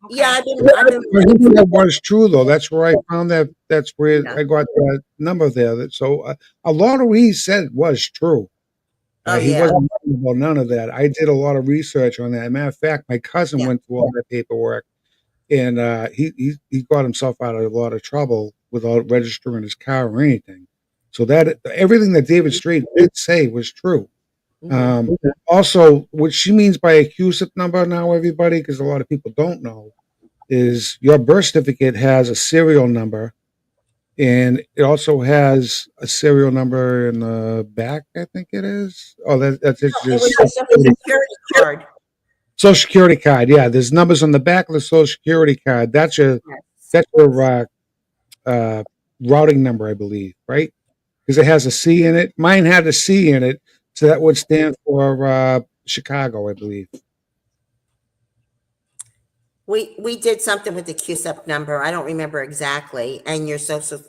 Yeah, okay. I've been I think that was true though. That's where I found that. That's where Yeah. I got that number there. So a lot of what he said was true. Oh, He yeah. wasn't lying about none of that. I did a lot of research on that. Matter of fact, my cousin Yeah. went through all that paperwork, and he got himself out of a lot of trouble without registering his car or anything. So that everything that David Straight did say was true. Mhm. Also, what she means by a QSIP number now, everybody, because a lot of people don't know, is your birth certificate has a serial number, and it also has a serial number in the back. I think it is. Oh, that's it's It was just your Social Security card. Social Security card. Yeah, there's numbers on the back of the Social Security card. That's your uh, routing number, I believe, right? Because it has a C in it. Mine had a C in it, so that would stand for Chicago, I believe. We did something with the QSEP number. I don't remember exactly, and your Social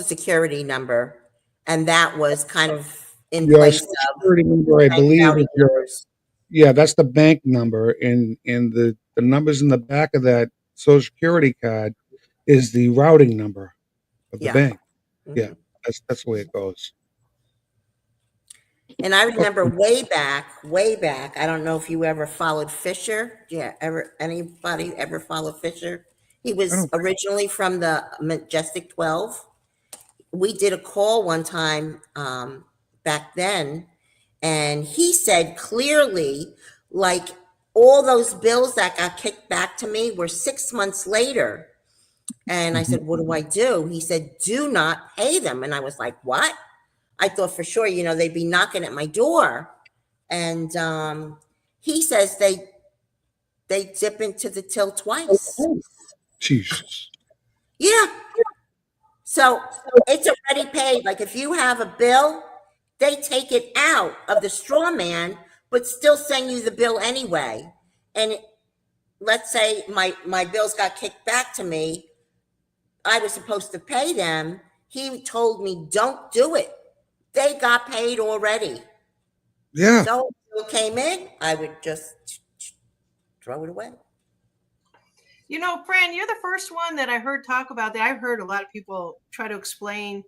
Security number, and that was kind of in Your place Social of Security number, I bank believe, is routing your numbers. yeah, that's the bank number, and the numbers in the back of that Social Security card is the routing number of the Yeah. bank. Yeah, Mhm. that's the way it goes. And I remember Okay. way back. I don't know if you ever followed Fisher. Yeah, anybody ever follow Fisher? He I was don't. originally from the Majestic 12. We did a call one time back then, and he said clearly, like all those bills that got kicked back to me were 6 months later. And I Mhm. said, what do I do? He said, do not pay them. And I was like, what? I thought for sure, they'd be knocking at my door. And he says they dip into the till twice. Jesus. Yeah. So it's already paid. Like if you have a bill, they take it out of the straw man, but still send you the bill anyway. And let's say my bills got kicked back to me. I was supposed to pay them. He told me, don't do it. They got paid already. Yeah. So if it came in, I would just throw it away. You know, Fran, you're the first one that I heard talk about that. I've heard a lot of people try to explain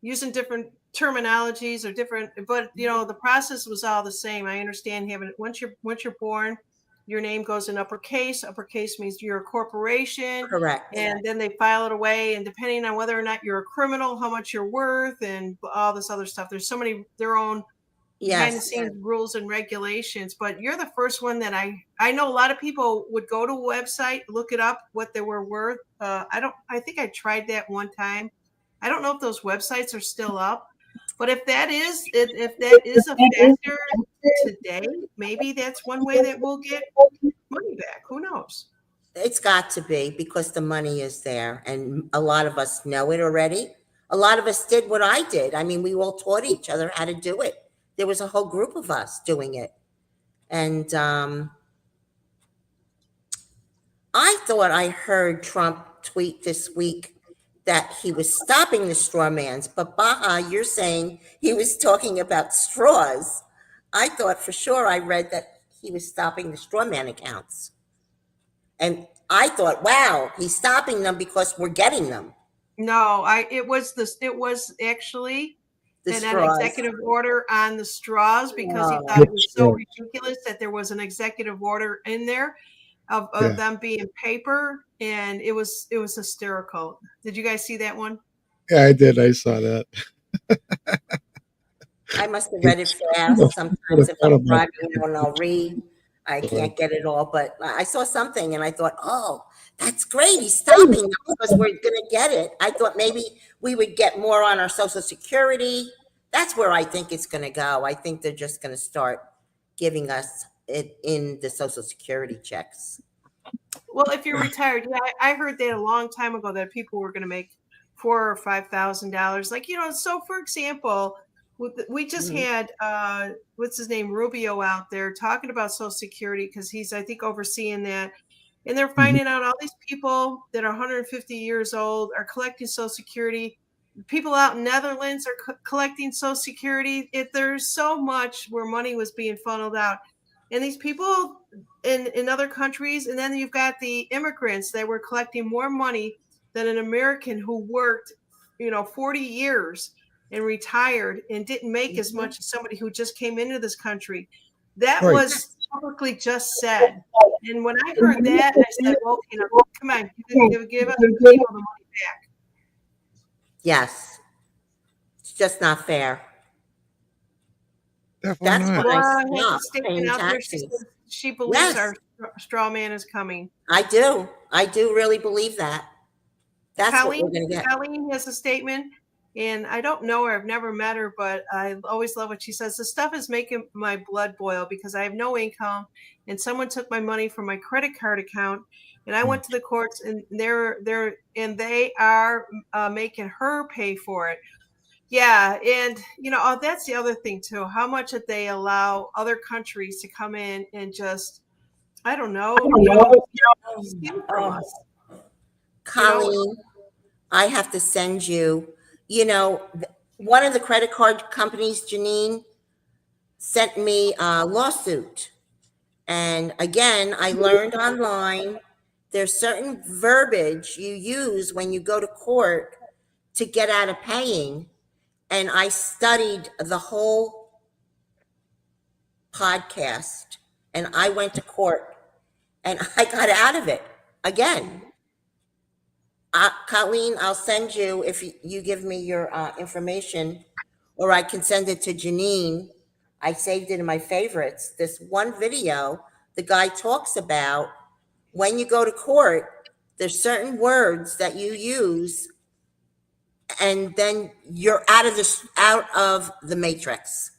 using different terminologies or different, but the process was all the same. I understand having once you're born, your name goes in uppercase. Uppercase means you're a corporation, Correct. and then they file it away. And depending on whether or not you're a criminal, how much you're worth, and all this other stuff. There's so many their own behind the Yes. scenes rules and regulations, but you're the first one that I know a lot of people would go to a website, look it up what they were worth. I think I tried that one time. I don't know if those websites are still up, but if that is a factor today, maybe that's one way that we'll get money back. Who knows? It's got to be because the money is there and a lot of us know it already. A lot of us did what I did. I mean, we all taught each other how to do it. There was a whole group of us doing it. And I thought I heard Trump tweet this week that he was stopping the straw mans, but Baha, you're saying he was talking about straws. I thought for sure I read that he was stopping the straw man accounts. And I thought, wow, he's stopping them because we're getting them, No, it was actually the an straws. executive order on the straws because he Oh, thought it was so Yeah. ridiculous that there was an executive order in there of Yeah. them being paper, and it was hysterical. Did you guys see that one? Yeah, I did. I saw that. I must have read it fast. Sometimes if Thought I'm about driving, and I'll read. I it. can't get it all, but I saw something and I thought, oh, that's great. He's stopping them because we're going to get it. I thought maybe we would get more on our Social Security. That's where I think it's going to go. I think they're just going to start giving us it in the Social Security checks. Well, if you're retired, yeah, I heard that a long time ago that people were going to make $4,000 or $5,000. Like, so for example, we just Mhm. had what's his name, Rubio, out there talking about Social Security because he's, I think, overseeing that. And they're Mhm. finding out all these people that are 150 years old are collecting Social Security. People out in Netherlands are collecting Social Security. If there's so much where money was being funneled out, and these people in other countries, and then you've got the immigrants that were collecting more money than an American who worked 40 years and retired and didn't make as much as somebody who just came into this country. That Right. was publicly just said. And when I heard that, I said, well, come on, give other people the money back. Yes. It's just not fair. Definitely That's not. why I Laura has a stopped statement paying out there. She taxes. says she believes Yes. our straw man is coming. I do. I do really believe that. That's what we're Colleen, going to get. Colleen has a statement, and I don't know her. I've never met her, but I always love what she says. This stuff is making my blood boil because I have no income, and someone took my money from my credit card account, and I went to the courts, and they are making her pay for it. Yeah, and that's the other thing too. How much that they allow other countries to come in and just, I don't know, steal from Oh, us. Colleen, I have to send you, one of the credit card companies, Janine, sent me a lawsuit. And again, I learned online there's certain verbiage you use when you go to court to get out of paying. And I studied the whole podcast and I went to court and I got out of it again. Colleen, I'll send you, if you give me your information, or I can send it to Janine. I saved it in my favorites. This one video, the guy talks about when you go to court, there's certain words that you use, and then you're out of the matrix.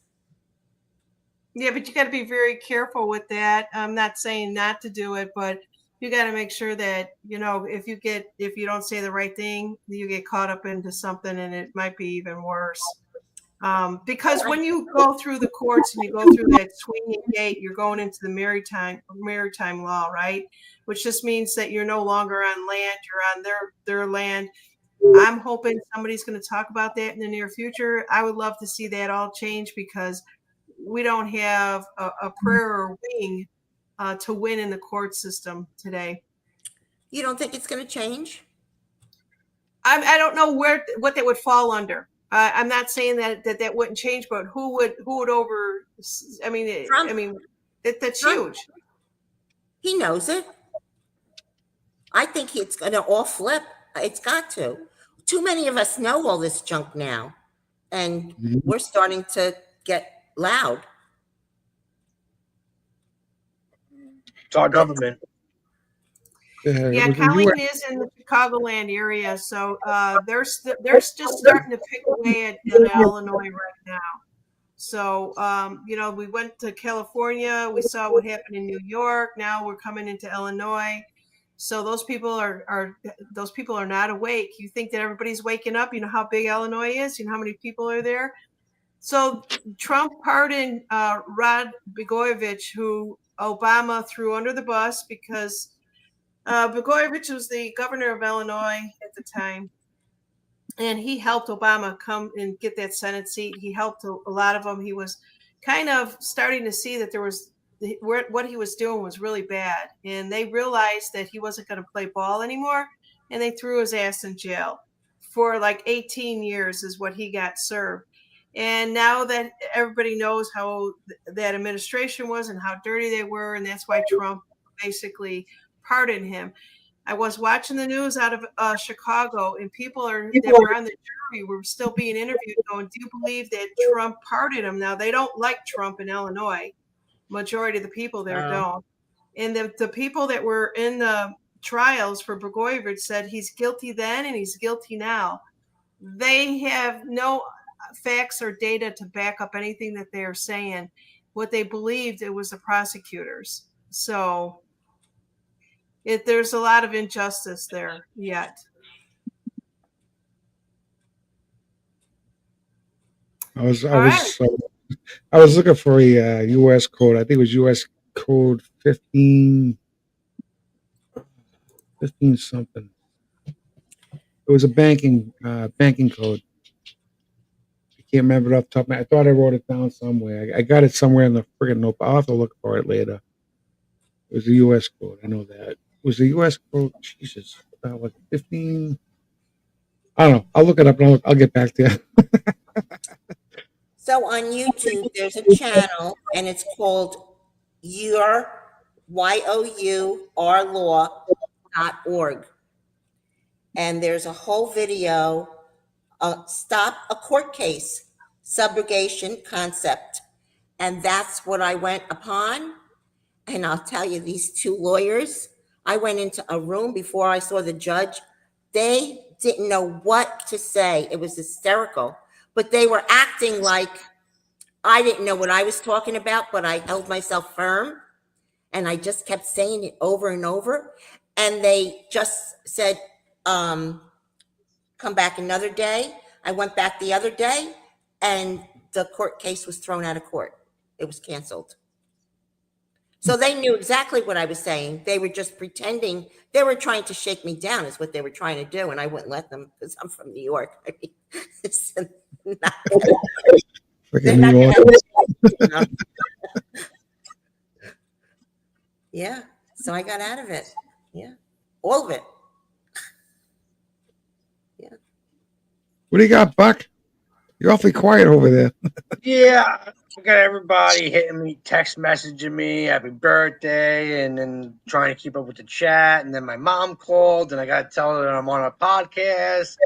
Yeah, but you got to be very careful with that. I'm not saying not to do it, but you got to make sure that, if you don't say the right thing, you get caught up into something and it might be even worse. Because when you go through the courts and you go through that swinging gate, you're going into the maritime law, right? Which just means that you're no longer on land, you're on their land. I'm hoping somebody's going to talk about that in the near future. I would love to see that all change because we don't have a prayer or wing to win in the court system today. You don't think it's going to change? I don't know what that would fall under. I'm not saying that wouldn't change, but who would over? I mean, Trump. That's Trump. huge. He knows it. I think it's going to all flip. It's got to. Too many of us know all this junk now, and we're starting to get loud. It's our government. Yeah, Colleen is in the Chicagoland area, so they're just starting to pick away at Illinois right now. So we went to California, we saw what happened in New York. Now we're coming into Illinois. So those people are not awake. You think that everybody's waking up? You know how big Illinois is? You know how many people are there? So Trump pardoned Rod Blagojevich, who Obama threw under the bus because Blagojevich was the governor of Illinois at the time, and he helped Obama come and get that Senate seat. He helped a lot of them. He was kind of starting to see that what he was doing was really bad, and they realized that he wasn't going to play ball anymore, and they threw his ass in jail for like 18 years is what he got served. And now that everybody knows how that administration was and how dirty they were, and that's why Trump basically pardoned him. I was watching the news out of Chicago, and people that were on the jury were still being interviewed going, do you believe that Trump pardoned him? Now, they don't like Trump in Illinois. Majority of the people there don't. And the people that were in the trials for Blagojevich said he's guilty then and he's guilty now. They have no facts or data to back up anything that they're saying. what they believed it was the prosecutors. So there's a lot of injustice there yet. I was All right. I was looking for a U.S. code. I think it was U.S. code 15 something. It was a banking code. I can't remember it off the top of my head. I thought I wrote it down somewhere. I got it somewhere in the friggin' notebook. I'll have to look for it later. It was a U.S. code. I know that. It was a U.S. code. Jesus. Like 15. I don't know. I'll look it up and I'll get back to you. So on YouTube, there's a channel and it's called yourlaw.org. And there's a whole video, Stop a Court Case, Subrogation Concept. And that's what I went upon. And I'll tell you, these two lawyers, I went into a room before I saw the judge. They didn't know what to say. It was hysterical. But they were acting like I didn't know what I was talking about, but I held myself firm. And I just kept saying it over and over. And they just said, come back another day. I went back the other day, and the court case was thrown out of court. It was canceled. So they knew exactly what I was saying. They were just pretending. They were trying to shake me down is what they were trying to do. And I wouldn't let them because I'm from New York. I mean, it's not, they're not New York. gonna, yeah. So I got out of it. Yeah. All of it. Yeah. What do you got, Buck? You're awfully quiet over there. Yeah, I got everybody hitting me, text messaging me, happy birthday, and then trying to keep up with the chat. And then my mom called, and I got to tell her that I'm on a podcast.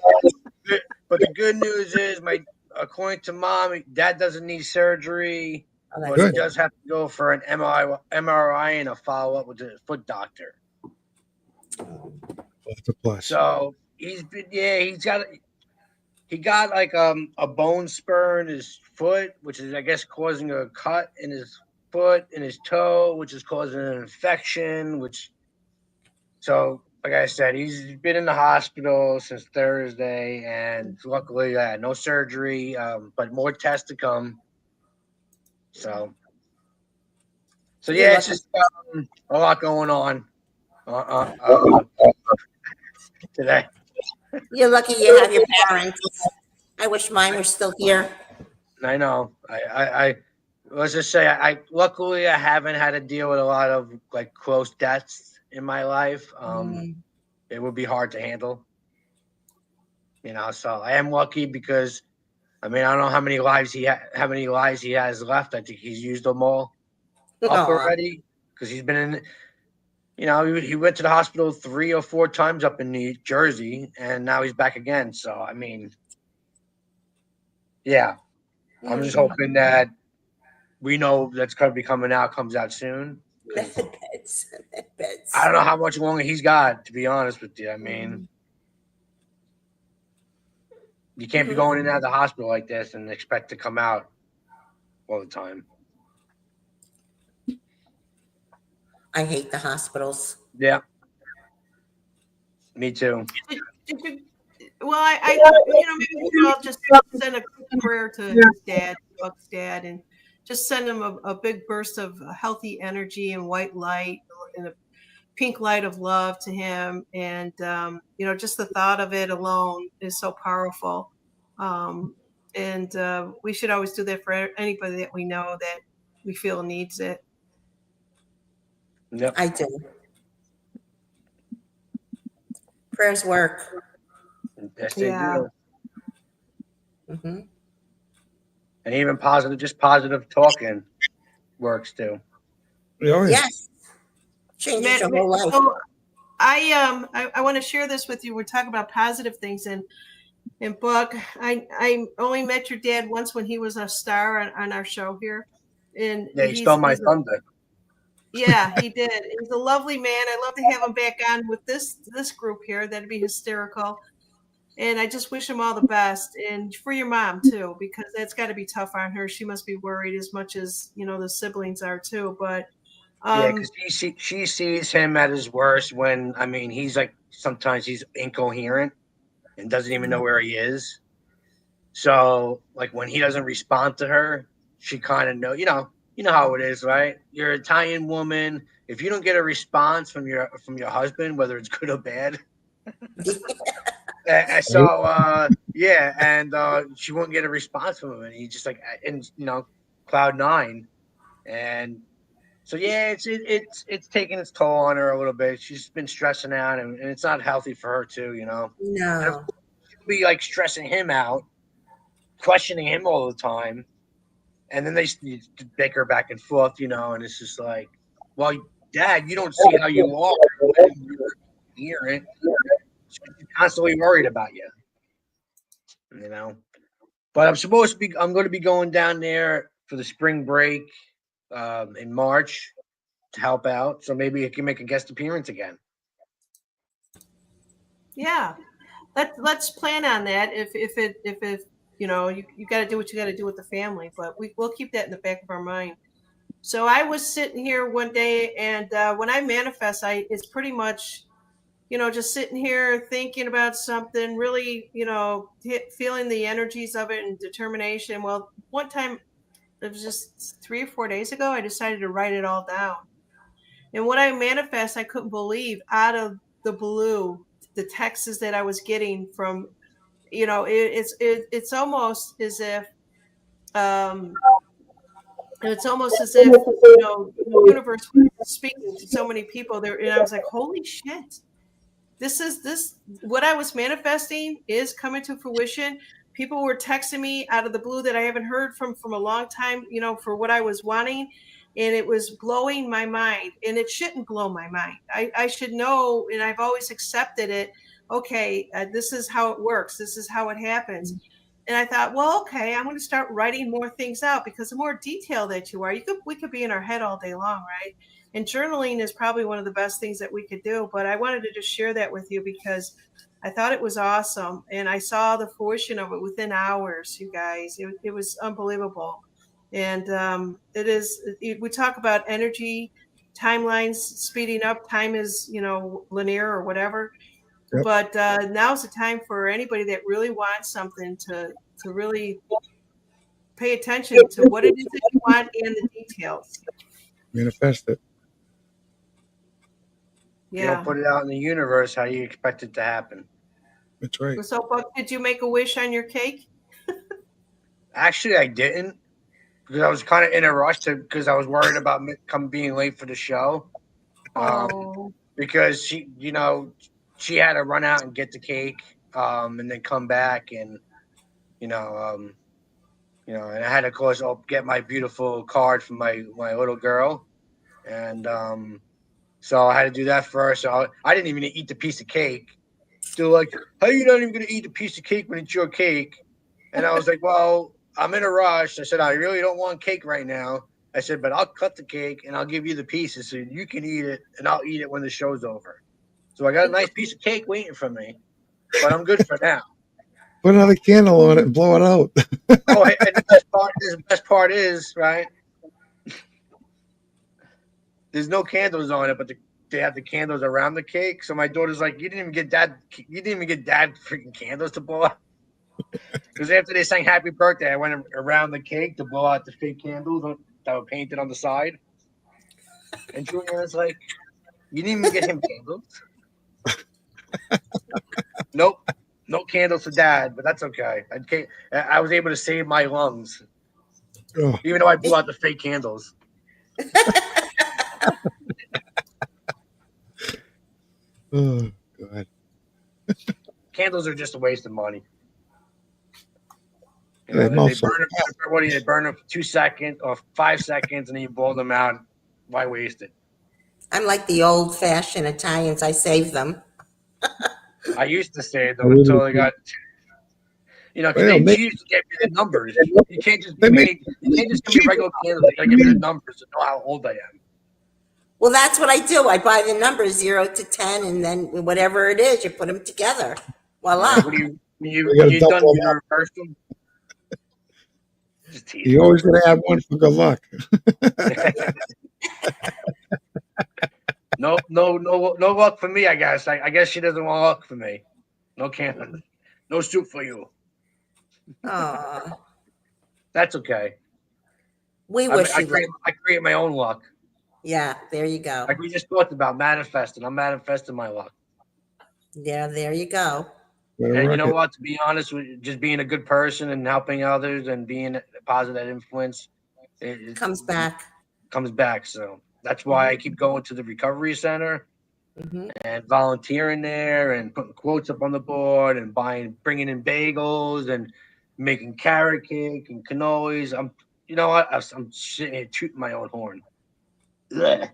But the good news is, according to mom, dad doesn't need surgery, but he does have to go for an MRI and a follow up with the foot doctor. That's a plus. So he got like a bone spur in his foot, which is, I guess, causing a cut in his foot, in his toe, which is causing an infection, so like I said, he's been in the hospital since Thursday, and luckily, no surgery, but more tests to come. So yeah, it's just a lot going on today. You're lucky you have your parents. I wish mine were still here. I know. I let's just say luckily I haven't had to deal with a lot of like close deaths in my life. It would be hard to handle. So I am lucky because I don't know how many lives he has left. I think he's used them all up already because he's been in. He went to the hospital 3 or 4 times up in New Jersey, and now he's back again. So yeah, I'm just hoping that we know that's going to be comes out soon. Beds. I don't know how much longer he's got, to be honest with you. You can't be going in and out of the hospital like this and expect to come out all the time. I hate the hospitals. Yeah. Me too. Well, maybe I'll just send a quick prayer to his dad, Buck's dad, and just send him a big burst of healthy energy and white light and a pink light of love to him. And, just the thought of it alone is so powerful. And we should always do that for anybody that we know that we feel needs it. Yep. I do. Prayers work. Yes, they do. Mm-hmm. And even positive talking works too. Yes. Changes your whole life. So I want to share this with you. We're talking about positive things, and Buck, I only met your dad once when he was a star on our show here, and he stole my thunder. Yeah, he did. He's a lovely man. I'd love to have him back on with this group here. That'd be hysterical. And I just wish them all the best, and for your mom too, because that's got to be tough on her. She must be worried as much as the siblings are too. But Yeah, um, because she sees him at his worst when he's like sometimes he's incoherent and doesn't even know where he is. So like when he doesn't respond to her, she kind of know how it is, right? You're an Italian woman. If you don't get a response from your husband, whether it's good or bad, yeah, and she won't get a response from him, and he's just like cloud nine, and so yeah, it's taking its toll on her a little bit. She's been stressing out, and it's not healthy for her too, And of No. course, she'll be like stressing him out, questioning him all the time, and then they bicker back and forth, and it's just like, well, Dad, you don't see how you are when you're hearing. She's constantly worried about you. But I'm going to be going down there for the spring break in March to help out. So maybe I can make a guest appearance again. yeah, let's plan on that. If you got to do what you got to do with the family, but we'll keep that in the back of our mind. So I was sitting here one day, and when I manifest, it's pretty much just sitting here thinking about something, really, feeling the energies of it and determination. Well, one time, it was just 3 or 4 days ago, I decided to write it all down. And what I manifest, I couldn't believe out of the blue, the texts that I was getting from, it's almost as if, um, it's almost as if, the universe was speaking to so many people there. And I was like, holy shit, this what I was manifesting is coming to fruition. People were texting me out of the blue that I haven't heard from a long time, for what I was wanting, and it was blowing my mind. And it shouldn't blow my mind. I should know, and I've always accepted it. Okay, this is how it works. This is how it happens. And I thought, well, okay, I'm going to start writing more things out, because the more detailed that you are, we could be in our head all day long, right? And journaling is probably one of the best things that we could do. But I wanted to just share that with you because I thought it was awesome. And I saw the fruition of it within hours, you guys. It was unbelievable. And we talk about energy, timelines speeding up. Time is, linear or whatever. Yep. But now's the time for anybody that really wants something to really pay attention to what it is that you want and the details. Manifest it. You don't Yeah. put it out in the universe, how you expect it to happen. That's right. So, Buck, did you make a wish on your cake? Actually, I didn't, because I was kind of in a rush because I was worried about being late for the show. Oh, Because she had to run out and get the cake, and then come back, and and I had to, of course, get my beautiful card from my little girl, and so I had to do that first. So I didn't even eat the piece of cake. They're like, "How are you not even gonna eat a piece of cake when it's your cake?" And I was like, "Well, I'm in a rush." I said, "I really don't want cake right now." I said, "But I'll cut the cake and I'll give you the pieces so you can eat it, and I'll eat it when the show's over." So I got a nice piece of cake waiting for me, but I'm good for now. Put another candle on it and blow it out. Oh, and the best part is, right? There's no candles on it, but they have the candles around the cake. So my daughter's like, "You didn't even get dad freaking candles to blow out." Because after they sang "Happy Birthday," I went around the cake to blow out the fake candles that were painted on the side. And Juliana's like, "You didn't even get him candles." Nope, no candles for Dad, but that's okay. I was able to save my lungs, Oh, even though I blew out the fake candles. oh God. Candles are just a waste of money. They They melt so burn them. What do you? They burn them for 2 seconds or 5 seconds, and then you blow them out. Why waste it? I'm like the old-fashioned Italians. I save them. I used to save them until I got, because she used to get me the numbers. You can't just give me regular candles. You gotta give me the numbers to know how old I am. Well, that's what I do. I buy the numbers 0 to 10, and then whatever it is, you put them together. Voila. What do you when We gotta you're done double with them your up. rehearsal? Just teasing. You always gonna have one for good luck. No luck for me. I guess. I guess she doesn't want luck for me. No can. No soup for you. Aw. That's okay. We wish you luck. I create my own luck. Yeah, there you go. Like we just talked about manifesting. I'm manifesting my luck. Yeah, there you go. Better And you work know it. what? To be honest with you, just being a good person and helping others and being a positive influence, it Comes back. comes back. So that's why I keep going to the recovery center Hmm. and volunteering there and putting quotes up on the board and bringing in bagels and making carrot cake and cannolis. You know what? I'm sitting here tooting my own horn. Ugh.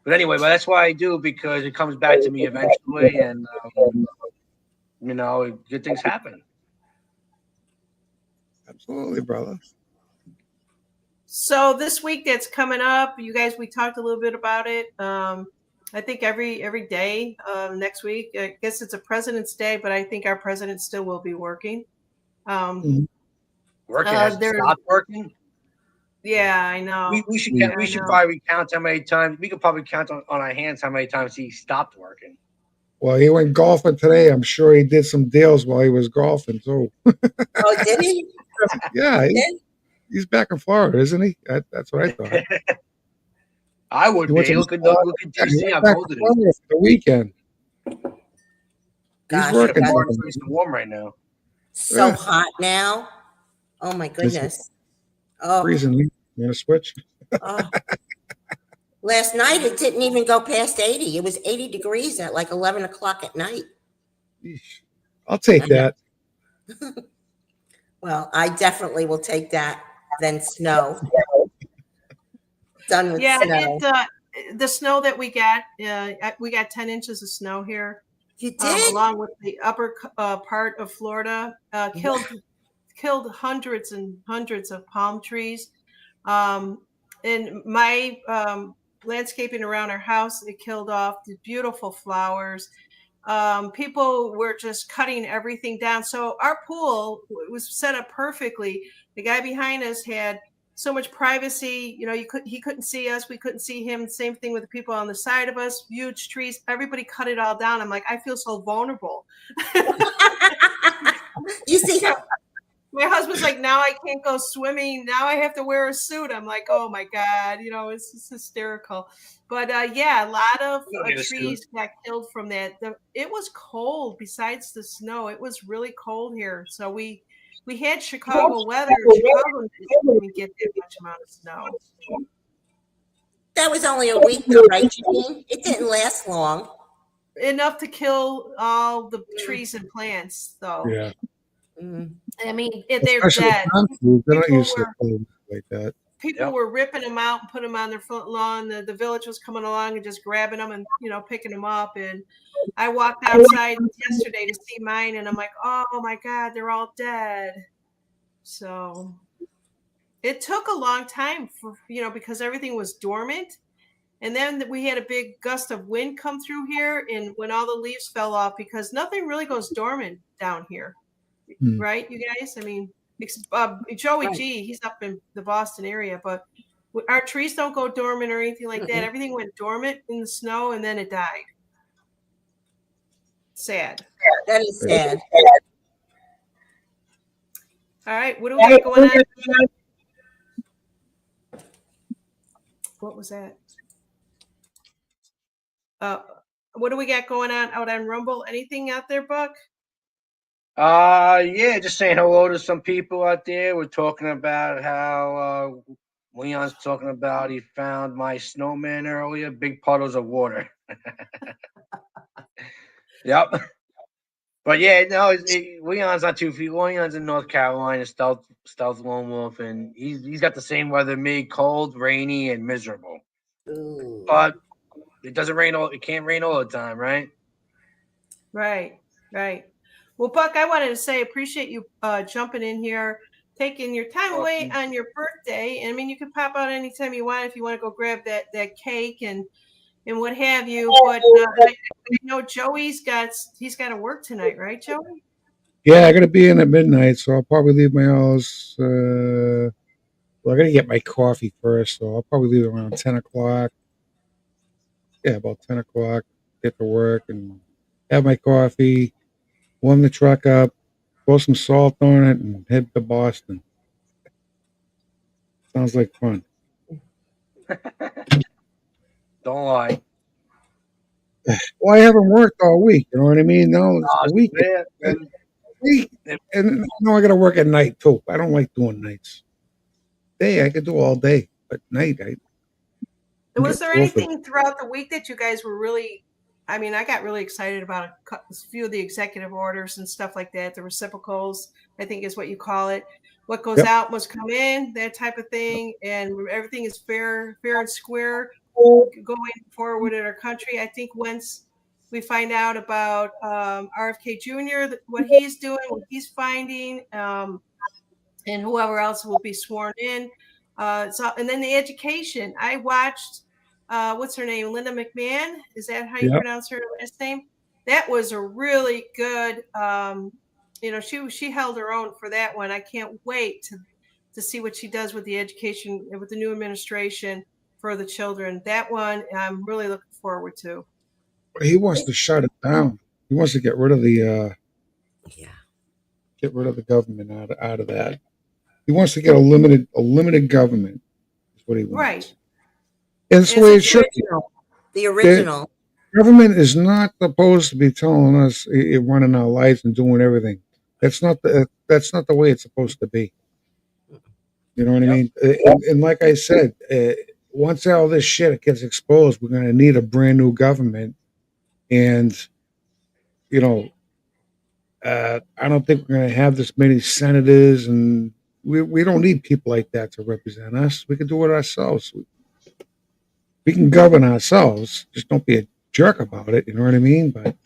But anyway, that's why I do, because it comes back to me eventually, and good things happen. Absolutely, brother. So this week that's coming up, you guys, we talked a little bit about it. I think every day next week, I guess it's a President's Day, but I think our president still will be working. Working has stopped working. Yeah, I know. We should Yeah, we I should know. probably count how many times. We could probably count on our hands how many times he stopped working. Well, he went golfing today. I'm sure he did some deals while he was golfing too. Oh, did he? Yeah, Did? he's back in Florida, isn't he? That's what I thought. I would He went be. to Look at he DC. went How back cold to it is. Florida for the weekend. Gosh, He's working. it got Florida's nice and warm right now. so Yeah. hot now. Oh my goodness. Oh, Freezing. You want to switch? oh. Last night it didn't even go past 80. It was 80 degrees at like 11 o'clock at night. Yeesh. I'll take that. Well, I definitely will take that than snow. Done with Yeah, snow. the snow that we got 10 inches of snow here, You did? along with the upper part of Florida, killed hundreds and hundreds of palm trees. In my landscaping around our house, it killed off the beautiful flowers. People were just cutting everything down. So our pool was set up perfectly. The guy behind us had so much privacy. He couldn't see us. We couldn't see him. Same thing with the people on the side of us. Huge trees. Everybody cut it all down. I'm like, I feel so vulnerable. You see, My husband's like, now I can't go swimming. Now I have to wear a suit. I'm like, oh my God, it's just hysterical. But yeah, a lot of trees got killed from that. It was cold besides the snow. It was really cold here. So we had Chicago weather. Chicago didn't even get that much amount of snow. that was only a week though, right, Janine? It didn't last long. Enough to kill all the trees and plants, though. Yeah. I mean, they're Especially dead. they're not used to things like that. People were ripping them out and putting them on their front lawn. The village was coming along and just grabbing them and picking them up. And I walked outside yesterday to see mine, and I'm like, oh my God, they're all dead. So it took a long time for because everything was dormant. And then we had a big gust of wind come through here, and when all the leaves fell off, because nothing really goes dormant down here, right? You guys, I mean, Joey G, he's up in the Boston area, but our trees don't go dormant or anything like that. Everything went dormant in the snow, and then it died. Sad. That is sad. All right, what do we got going on? What was that? What do we got going on out on Rumble? Anything out there, Buck? Yeah, just saying hello to some people out there. We're talking about how Leon's talking about he found my snowman earlier, big puddles of water. Yep. But yeah, no, Leon's not too far. Leon's in North Carolina, stealth lone wolf, and he's got the same weather me, cold, rainy, and miserable. Ooh. But it doesn't rain it can't rain all the time, right? Right. Well, Buck, I wanted to say appreciate you jumping in here, taking your time away on your birthday. And I mean, you can pop out anytime you want if you want to go grab that cake and what have you. But I know Joey's got to work tonight, right, Joey? Yeah, I gotta be in at midnight, so I'll probably leave my house. Well, I gotta get my coffee first, so I'll probably leave around 10 o'clock. Yeah, about 10 o'clock. Get to work and have my coffee, warm the truck up, throw some salt on it, and head to Boston. Sounds like fun. Don't lie. Well, I haven't worked all week. You know what I mean? No, it's the weekend. Yeah, Week, and no, I got to work at night too. I don't like doing nights. Day I could do all day, but night I Was there go for it. anything throughout the week that you guys were really? I mean, I got really excited about a few of the executive orders and stuff like that. The reciprocals, I think, is what you call it. What goes Yep. out must come in, that type of thing, and everything is fair and square going forward in our country. I think once we find out about RFK Jr., what he's doing, what he's finding, and whoever else will be sworn in. And then the education. I watched, what's her name? Linda McMahon. Is that how you Yep. pronounce her last name? That was a really good, she held her own for that one. I can't wait to see what she does with the education, with the new administration for the children. That one I'm really looking forward to. He wants to shut it down. He wants to get rid of the government out of that. He wants to get a limited government. Is what he wants. Right. And that's the way it should be. The original. Government is not supposed to be telling us running our lives and doing everything. That's not the way it's supposed to be. You know what I mean? And like I said, once all this shit gets exposed, we're going to need a brand new government. And I don't think we're going to have this many senators, and we don't need people like that to represent us. We can do it ourselves. We can govern ourselves. Just don't be a jerk about it. You know what I mean? But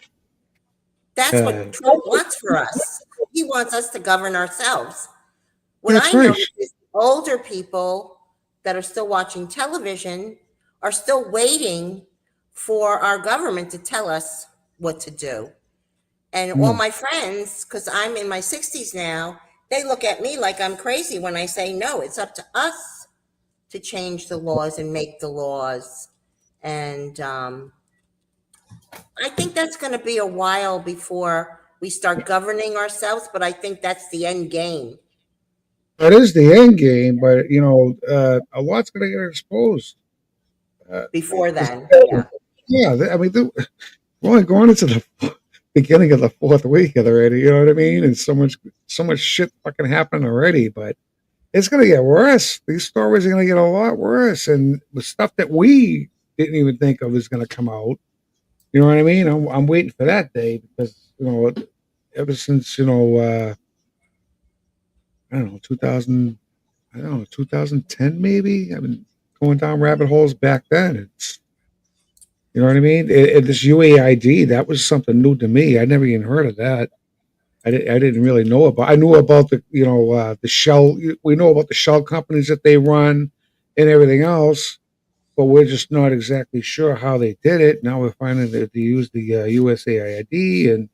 that's what Trump wants for us. He wants us to govern ourselves. What that's I right. notice is older people that are still watching television are still waiting for our government to tell us what to do. And all my friends, because I'm in my 60s now, they look at me like I'm crazy when I say, no, it's up to us to change the laws and make the laws. And I think that's going to be a while before we start governing ourselves, but I think that's the end game. That is the end game, but a lot's going to get exposed before then. Yeah, I mean, we're only going into the beginning of the fourth week already. You know what I mean? And so much shit fucking happening already, but it's going to get worse. These stories are going to get a lot worse, and the stuff that we didn't even think of is going to come out. You know what I mean? I'm waiting for that day because ever since I don't know 2010 maybe. I've been going down rabbit holes back then. It's you know what I mean. This UAID, that was something new to me. I never even heard of that. I didn't really know about. I knew about the shell. We know about the shell companies that they run and everything else, but we're just not exactly sure how they did it. Now we're finding that they use the USAID, and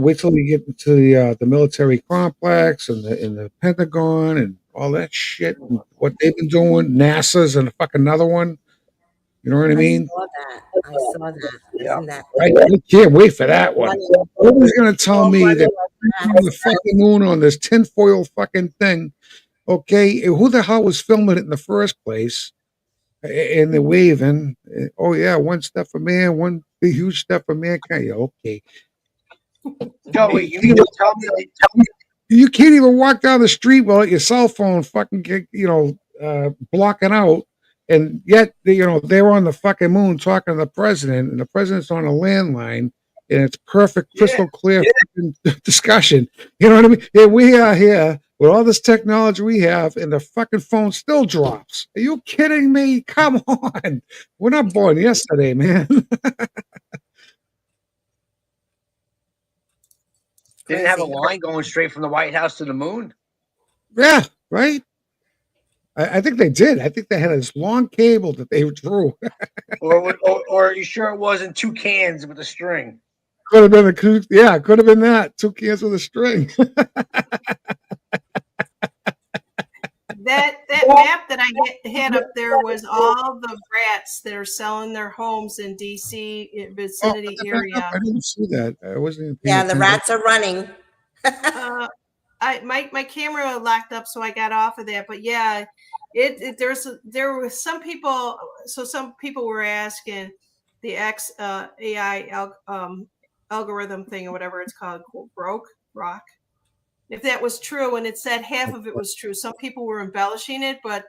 wait till you get into the military complex and the Pentagon and all that shit. And what they've been doing, NASA's and fucking another one. You know what I mean? I saw that. Yeah. Isn't that? I can't wait for that one. Nobody's gonna tell me that on the fucking moon on this tinfoil fucking thing. Okay, who the hell was filming it in the first place? And they're waving. Oh yeah, one step for man, one big huge step for mankind. Yeah, okay. Joey, you mean to tell me You can't even walk down the street without your cell phone fucking blocking out. And yet, they're on the fucking moon talking to the president, and the president's on a landline, and it's perfect, crystal clear discussion. You know what I mean? Here we are here with all this technology we have, and the fucking phone still drops. Are you kidding me? Come on. We're not born yesterday, man. didn't have a line going straight from the White House to the moon? Yeah, right? I think they did. I think they had this long cable that they drew. or are you sure it wasn't two cans with a string? Could have been could have been that. 2 cans with a string. That map that I had up there was all the rats that are selling their homes in DC vicinity area. I didn't see that. I wasn't even paying Yeah, the attention. rats are running. Uh, my camera locked up, so I got off of that. But yeah, there were some people. So some people were asking the AI algorithm thing or whatever it's called, broke rock, if that was true, and it said half of it was true. Some people were embellishing it, but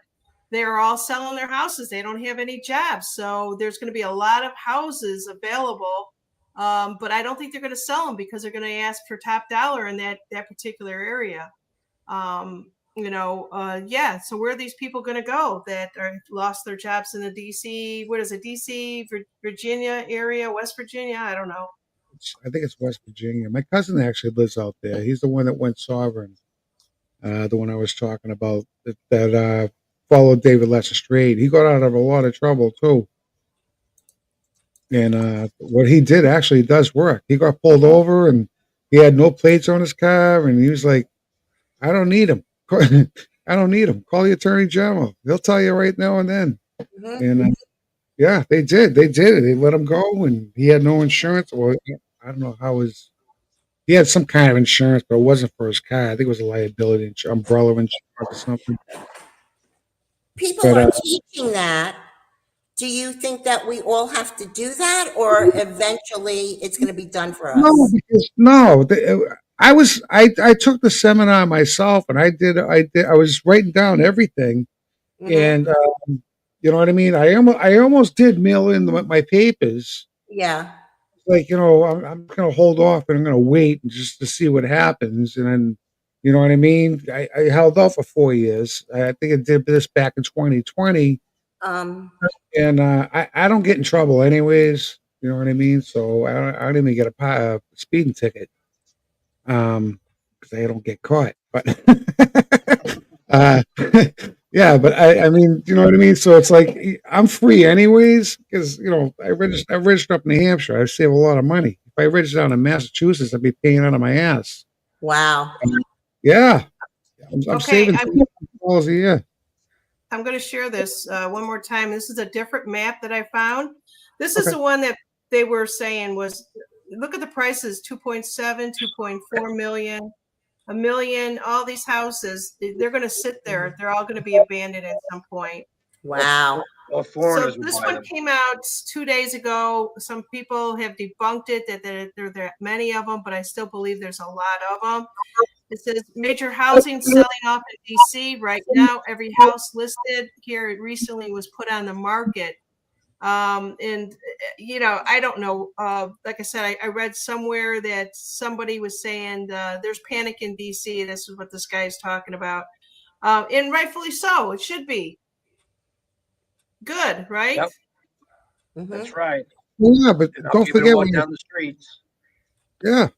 they're all selling their houses. They don't have any jobs, so there's going to be a lot of houses available. But I don't think they're going to sell them because they're going to ask for top dollar in that particular area. Yeah. So where are these people going to go that are lost their jobs in the DC? What is it? DC, Virginia area, West Virginia? I don't know. I think it's West Virginia. My cousin actually lives out there. He's the one that went sovereign. The one I was talking about that followed David Lesser Straight. He got out of a lot of trouble too. And what he did actually does work. He got pulled over and he had no plates on his car, and he was like, "I don't need him. I don't need him. Call the attorney general. He'll tell you right now and then." Mhm. And yeah, they did. They did it. They let him go, and he had no insurance. Well, I don't know how his. He had some kind of insurance, but it wasn't for his car. I think it was a liability umbrella insurance or something. People But are teaching that. Do you think that we all have to do that, or eventually it's going to be done for no, us? because I took the seminar myself, and I was writing down everything, Hmm. and you know what I mean. I almost did mail in my papers. Yeah. Like, I'm going to hold off and I'm going to wait just to see what happens. And then, you know what I mean? I held off for 4 years. I think I did this back in 2020. Um, And I don't get in trouble anyways. You know what I mean? So I don't even get a speeding ticket because I don't get caught. But uh, yeah, but I mean, you know what I mean? So it's like I'm free anyways because, I registered up in New Hampshire. I save a lot of money. If I registered down in Massachusetts, I'd be paying out of my ass. wow. Yeah, I'm Okay, saving $2,000 a year. I'm going to share this one more time. This is a different map that I found. This is Okay. the one that they were saying was, look at the prices, 2.7, 2.4 million, a million, all these houses, they're going to sit there. They're all going to be abandoned at some point. Wow. Or So foreigners would this buy one them. came out 2 days ago. Some people have debunked it, that there are that many of them, but I still believe there's a lot of them. It says major housing selling off in DC right now. Every house listed here recently was put on the market. And I don't know. Like I said, I read somewhere that somebody was saying there's panic in DC. This is what this guy is talking about, and rightfully so. It should be good, right? Yep, Hmm. that's right. Yeah, but And I'll don't give it a forget walk down the streets. yeah.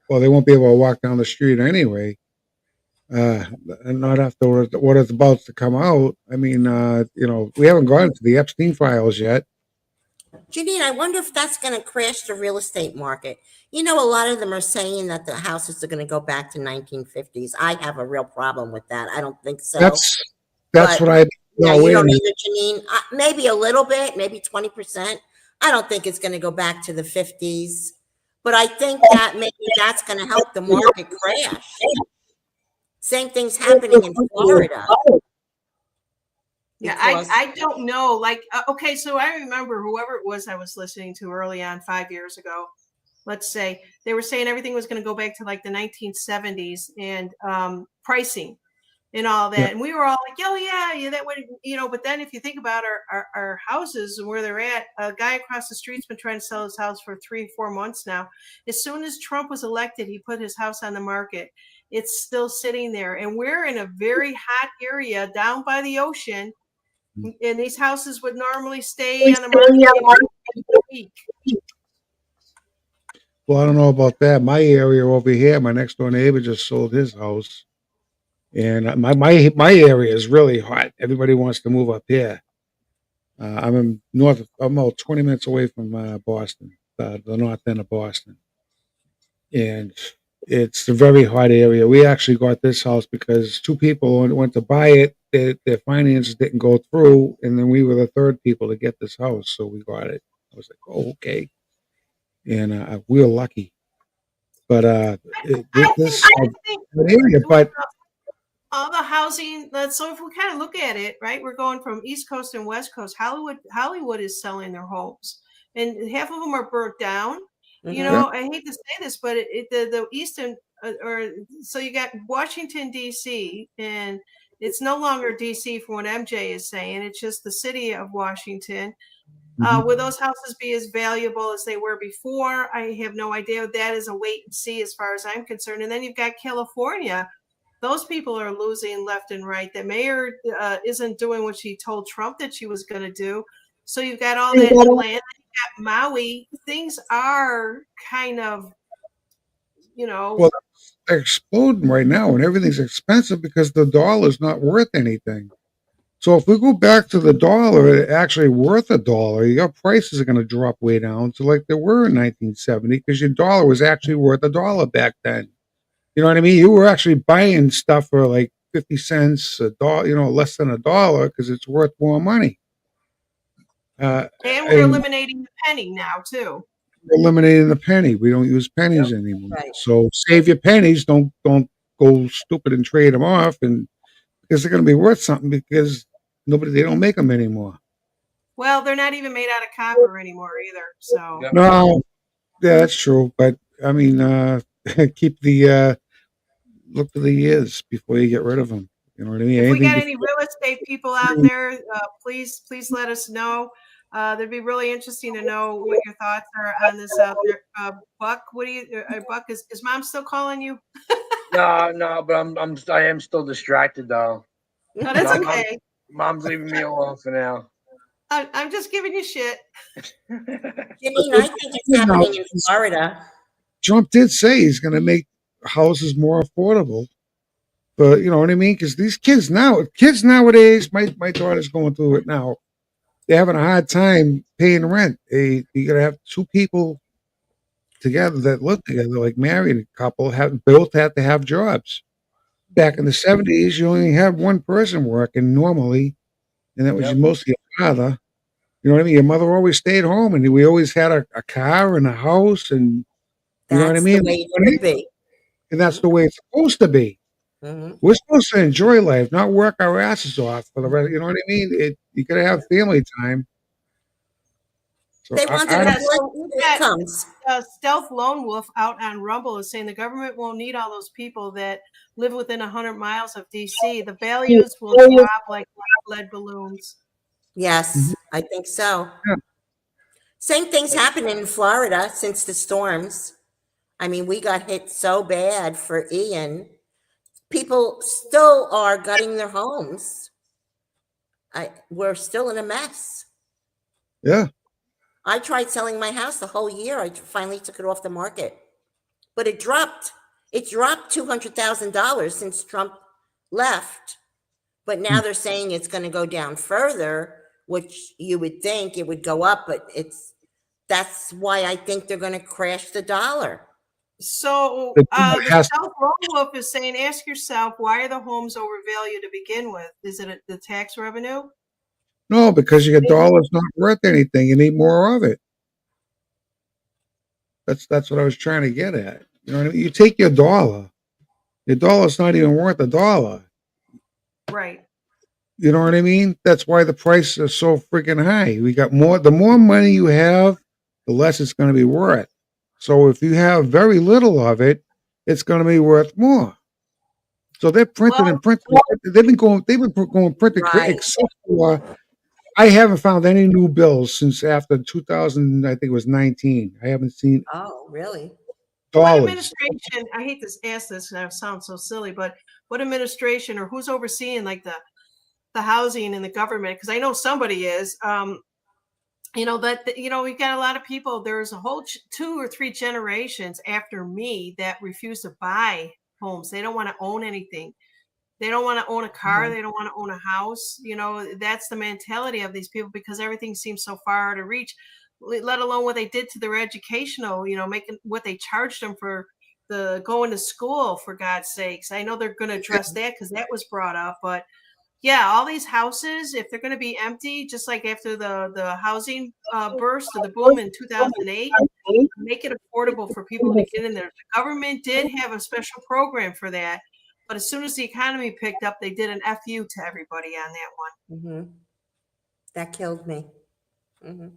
Well, they won't be able to walk down the street anyway. And not after what it's about to come out. I mean, we haven't gone to the Epstein files yet. Janine, I wonder if that's going to crash the real estate market. You know, a lot of them are saying that the houses are going to go back to 1950s. I have a real problem with that. I don't think so. That's But what I. yeah, No, you wait a don't minute. either, Janine. Maybe a little bit, maybe 20%. I don't think it's going to go back to the 50s. But I think that maybe that's going to help the market crash. Same thing's happening in Florida Yeah, because I don't know. Like, okay, so I remember whoever it was I was listening to early on 5 years ago. Let's say they were saying everything was going to go back to like the 1970s and pricing and all Yeah. that. And we were all like, oh, yeah, that would, but then if you think about our houses and where they're at, a guy across the street's been trying to sell his house for 3-4 months now. As soon as Trump was elected, he put his house on the market. It's still sitting there. And we're in a very hot area down by the ocean. And these houses would normally stay on the market maybe a week. Well, I don't know about that. My area over here, my next door neighbor just sold his house, and my area is really hot. Everybody wants to move up here. I'm about 20 minutes away from Boston, the north end of Boston. and it's a very hot area. We actually got this house because two people went to buy it. Their finances didn't go through, and then we were the third people to get this house, so we got it. I was like, oh, okay, and we were lucky. But I think this I think area, with but all the housing. So if we kind of look at it, right, we're going from East Coast and West Coast. Hollywood is selling their homes, and half of them are burnt down. You Mhm. yeah, know, I hate to say this, but the eastern or so you got Washington D.C. and it's no longer D.C. from what MJ is saying. It's just the city of Washington. mhm. Will those houses be as valuable as they were before? I have no idea. That is a wait and see as far as I'm concerned. And then you've got California. Those people are losing left and right. The mayor isn't doing what she told Trump that she was going to do. So you've got all that land. You've got Maui. Things are kind of, you know, Well, they're exploding right now, and everything's expensive because the dollar's not worth anything. So if we go back to the dollar, it actually worth a dollar. Your prices are going to drop way down to like they were in 1970 because your dollar was actually worth a dollar back then. You know what I mean? You were actually buying stuff for like 50 cents, a dollar, less than a dollar because it's worth more money. Uh, and we're and eliminating the penny now too. we're eliminating the penny. We don't use pennies anymore. Right. So save your pennies. Don't go stupid and trade them off, and because they're going to be worth something because they don't make them anymore. Well, they're not even made out of copper anymore either. So Yep. No, yeah, that's true. But I mean, keep the look to the years before you get rid of them. You know what I mean? if we Anything got any before real estate people out there, please let us know. That'd be really interesting to know what your thoughts are on this out there. Buck, what do you? Buck, is mom still calling you? No, but I am still distracted though. No, that's Mom, okay. mom's leaving me alone for now. I'm just giving you shit. Janine, I think it's you know, happening in Florida. Trump did say he's going to make houses more affordable. But you know what I mean? Because these kids nowadays, my daughter's going through it now. They're having a hard time paying rent. You got to have two people together that live together, like married couple, both have to have jobs. Back in the 70s, you only had one person working normally, and that was Yep. mostly your father. You know what I mean? Your mother always stayed home, and we always had a car and a house, and you know what I That's the mean? way it should be. And that's the way it's supposed to be. Mhm. We're supposed to enjoy life, not work our asses off for the rest. You know what I mean? You got to have family time. So They want I to don't. Yeah, collect so we've got incomes. Stealth Lone Wolf out on Rumble is saying the government won't need all those people that live within 100 miles of DC. The values will drop like lead balloons. Yes, I think so. Yeah, Same thing's happening in Florida since the storms. I mean, we got hit so bad for Ian. People still are gutting their homes. We're still in a mess. yeah. I tried selling my house the whole year. I finally took it off the market, but it dropped. It dropped $200,000 since Trump left. But now they're saying it's going to go down further, which you would think it would go up, but that's why I think they're going to crash the dollar. So The the has Stealth Lone Wolf is saying, ask yourself, why are the homes overvalued to begin with? Is it the tax revenue? no, because your dollar's not worth anything. You need more of it. That's what I was trying to get at. You know what I mean? You take your dollar. Your dollar's not even worth a dollar. Right. You know what I mean? That's why the price is so freaking high. We got more. The more money you have, the less it's going to be worth. So if you have very little of it, it's going to be worth more. So they're printing Well, and printing. They've been going. They've been going printing, Right. except for I haven't found any new bills since after 2000. I think it was 19. I haven't seen Oh, really? what dollars. administration, I hate to ask this and I sound so silly, but what administration or who's overseeing like the housing and the government? Because I know somebody is. You know that we got a lot of people. There's a whole 2 or 3 generations after me that refuse to buy homes. They don't want to own anything. They don't want to own a car. Mhm. They don't want to own a house. That's the mentality of these people because everything seems so far out of reach, let alone what they did to their educational, making what they charged them for the going to school, for God's sakes. I know they're going to address that because that was brought up, but yeah, all these houses, if they're going to be empty, just like after the housing burst or the boom in 2008, make it affordable for people to get in there. The government did have a special program for that, but as soon as the economy picked up, they did an FU to everybody on that one. Mm-hmm. That killed me. Mm-hmm.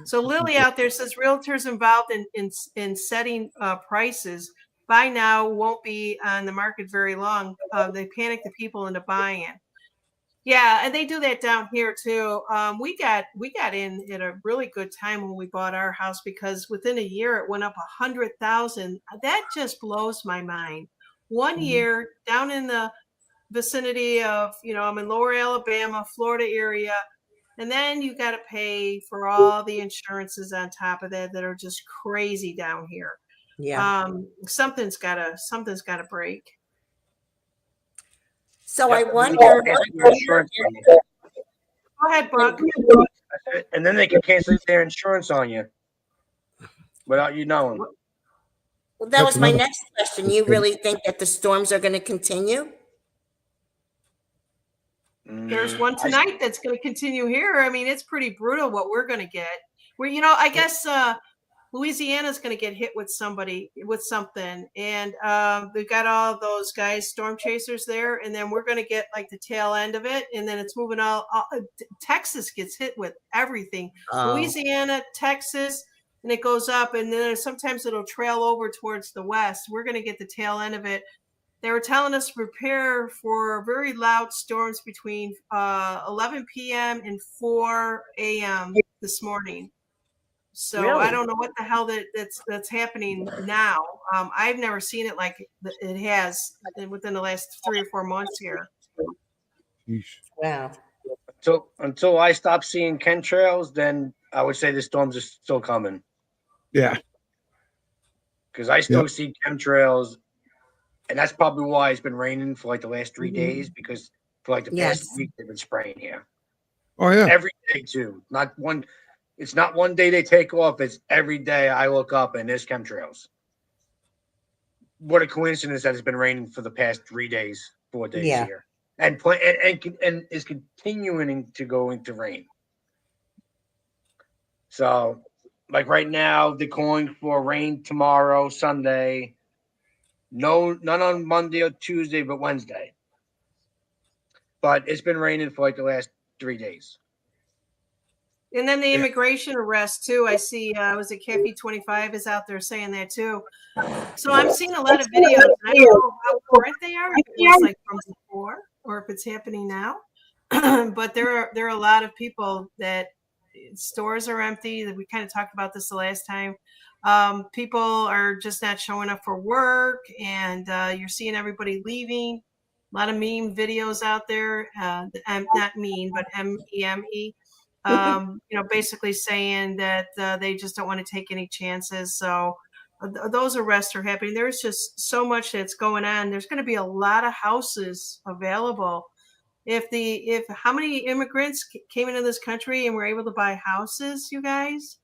So Lily out there says realtors involved in setting prices by now won't be on the market very long. They panic the people into buying it. Yeah, and they do that down here too. We got in at a really good time when we bought our house because within a year it went up 100,000. That just blows my mind. One year down in the vicinity of, I'm in Lower Alabama, Florida area, and then you got to pay for all the insurances on top of that are just crazy down here. Yeah. Something's gotta break. So I Yep, wonder. insurance on you. Go ahead, Buck. And then they can cancel their insurance on you without you knowing. Well, that That's was my another- next question. You really think that the storms are going to continue? There's one tonight that's going to continue here. I mean, it's pretty brutal what we're going to get. I guess Louisiana's going to get hit with something, and they've got all those guys, storm chasers there, and then we're going to get like the tail end of it, and then it's moving all Texas gets hit with everything. Louisiana, Texas, and it goes up, and then sometimes it'll trail over towards the west. We're going to get the tail end of it. They were telling us to prepare for very loud storms between 11 p.m. and 4 a.m. this morning. So Really? I don't know what the hell that's happening now. I've never seen it like it has within the last 3 or 4 months here. Yeesh. Wow. Until I stop seeing chemtrails, then I would say the storms are still coming. Yeah. Because I still see chemtrails, and that's probably why it's been raining for like the last 3 days. Because for like the past week they've been spraying here Oh yeah. every day too. Not one. It's not one day they take off. It's every day I look up and there's chemtrails. What a coincidence that it's been raining for the past 3 days, 4 days here, and is continuing to go into rain. So, like right now, they're calling for rain tomorrow, Sunday. No, none on Monday or Tuesday, but Wednesday. But it's been raining for like the last 3 days. And then the immigration arrest too. I see was it Cafe 25 is out there saying that too. So I'm seeing a lot of videos. And I don't know how current they are, if it was like from before or if it's happening now. But there are a lot of people that stores are empty. We kind of talked about this the last time. People are just not showing up for work, and you're seeing everybody leaving. A lot of meme videos out there. Not mean, but MEME. Basically saying that they just don't want to take any chances. So those arrests are happening. There's just so much that's going on. There's going to be a lot of houses available. If how many immigrants came into this country and were able to buy houses, you guys?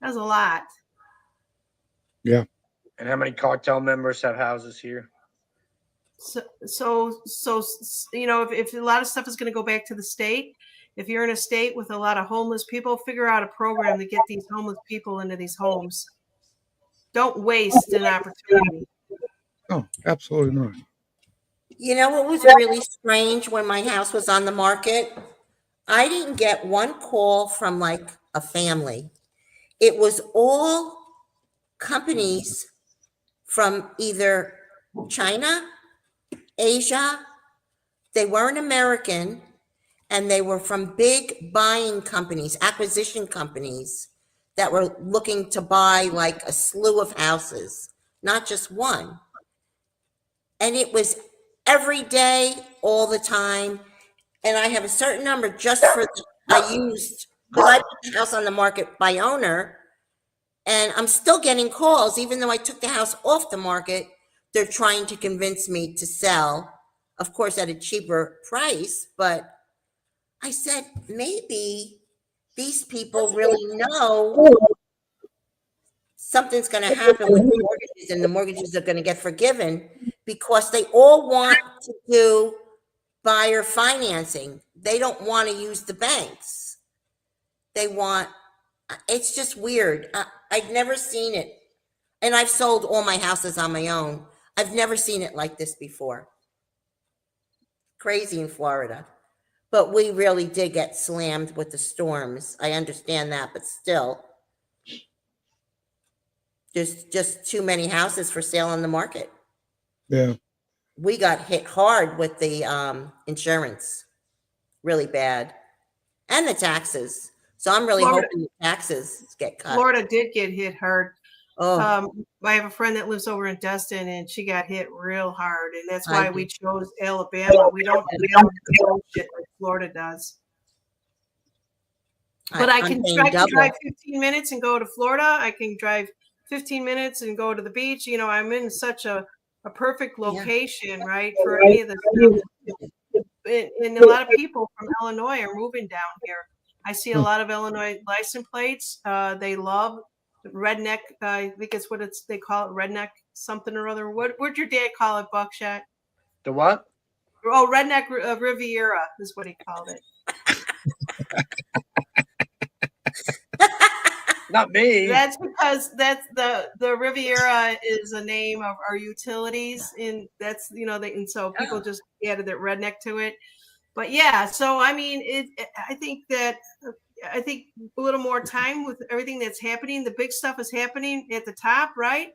That's a lot. Yeah. And how many cartel members have houses here? So if a lot of stuff is going to go back to the state, if you're in a state with a lot of homeless people, figure out a program to get these homeless people into these homes. Don't waste an opportunity. Oh, absolutely not. You know what was really strange when my house was on the market? I didn't get one call from like a family. It was all companies from either China, Asia. They weren't American, and they were from big buying companies, acquisition companies that were looking to buy like a slew of houses, not just one. And it was every day, all the time. And I have a certain number just for I used because I put the house on the market by owner, and I'm still getting calls, even though I took the house off the market. They're trying to convince me to sell, of course, at a cheaper price. But I said, maybe these people really know something's going to happen with the mortgages, and the mortgages are going to get forgiven because they all want to do buyer financing. They don't want to use the banks. They want, it's just weird. I've never seen it. And I've sold all my houses on my own. I've never seen it like this before. Crazy in Florida. But we really did get slammed with the storms. I understand that, but still, there's just too many houses for sale on the market. Yeah. We got hit hard with the insurance, really bad, and the taxes. So I'm really Florida- hoping the taxes get cut. Florida did get hit hard. Oh, I have a friend that lives over in Destin, and she got hit real hard, and that's I why do. we chose Alabama. We don't do shit like Florida does. But I I'm can paying drive double. 15 minutes and go to Florida. I can drive 15 minutes and go to the beach. You know, I'm in such a perfect location, right, for any of this stuff. And a lot of people from Illinois are moving down here. I see a lot of Illinois license plates. They love redneck. I think it's what they call it, redneck something or other. What'd your dad call it, Buckshot? The what? Oh, redneck Riviera is what he called it. Not me. That's because that's the Riviera is a name of our utilities, and that's and so people just added that redneck to it. But yeah, so I mean, I think a little more time with everything that's happening. The big stuff is happening at the top, right?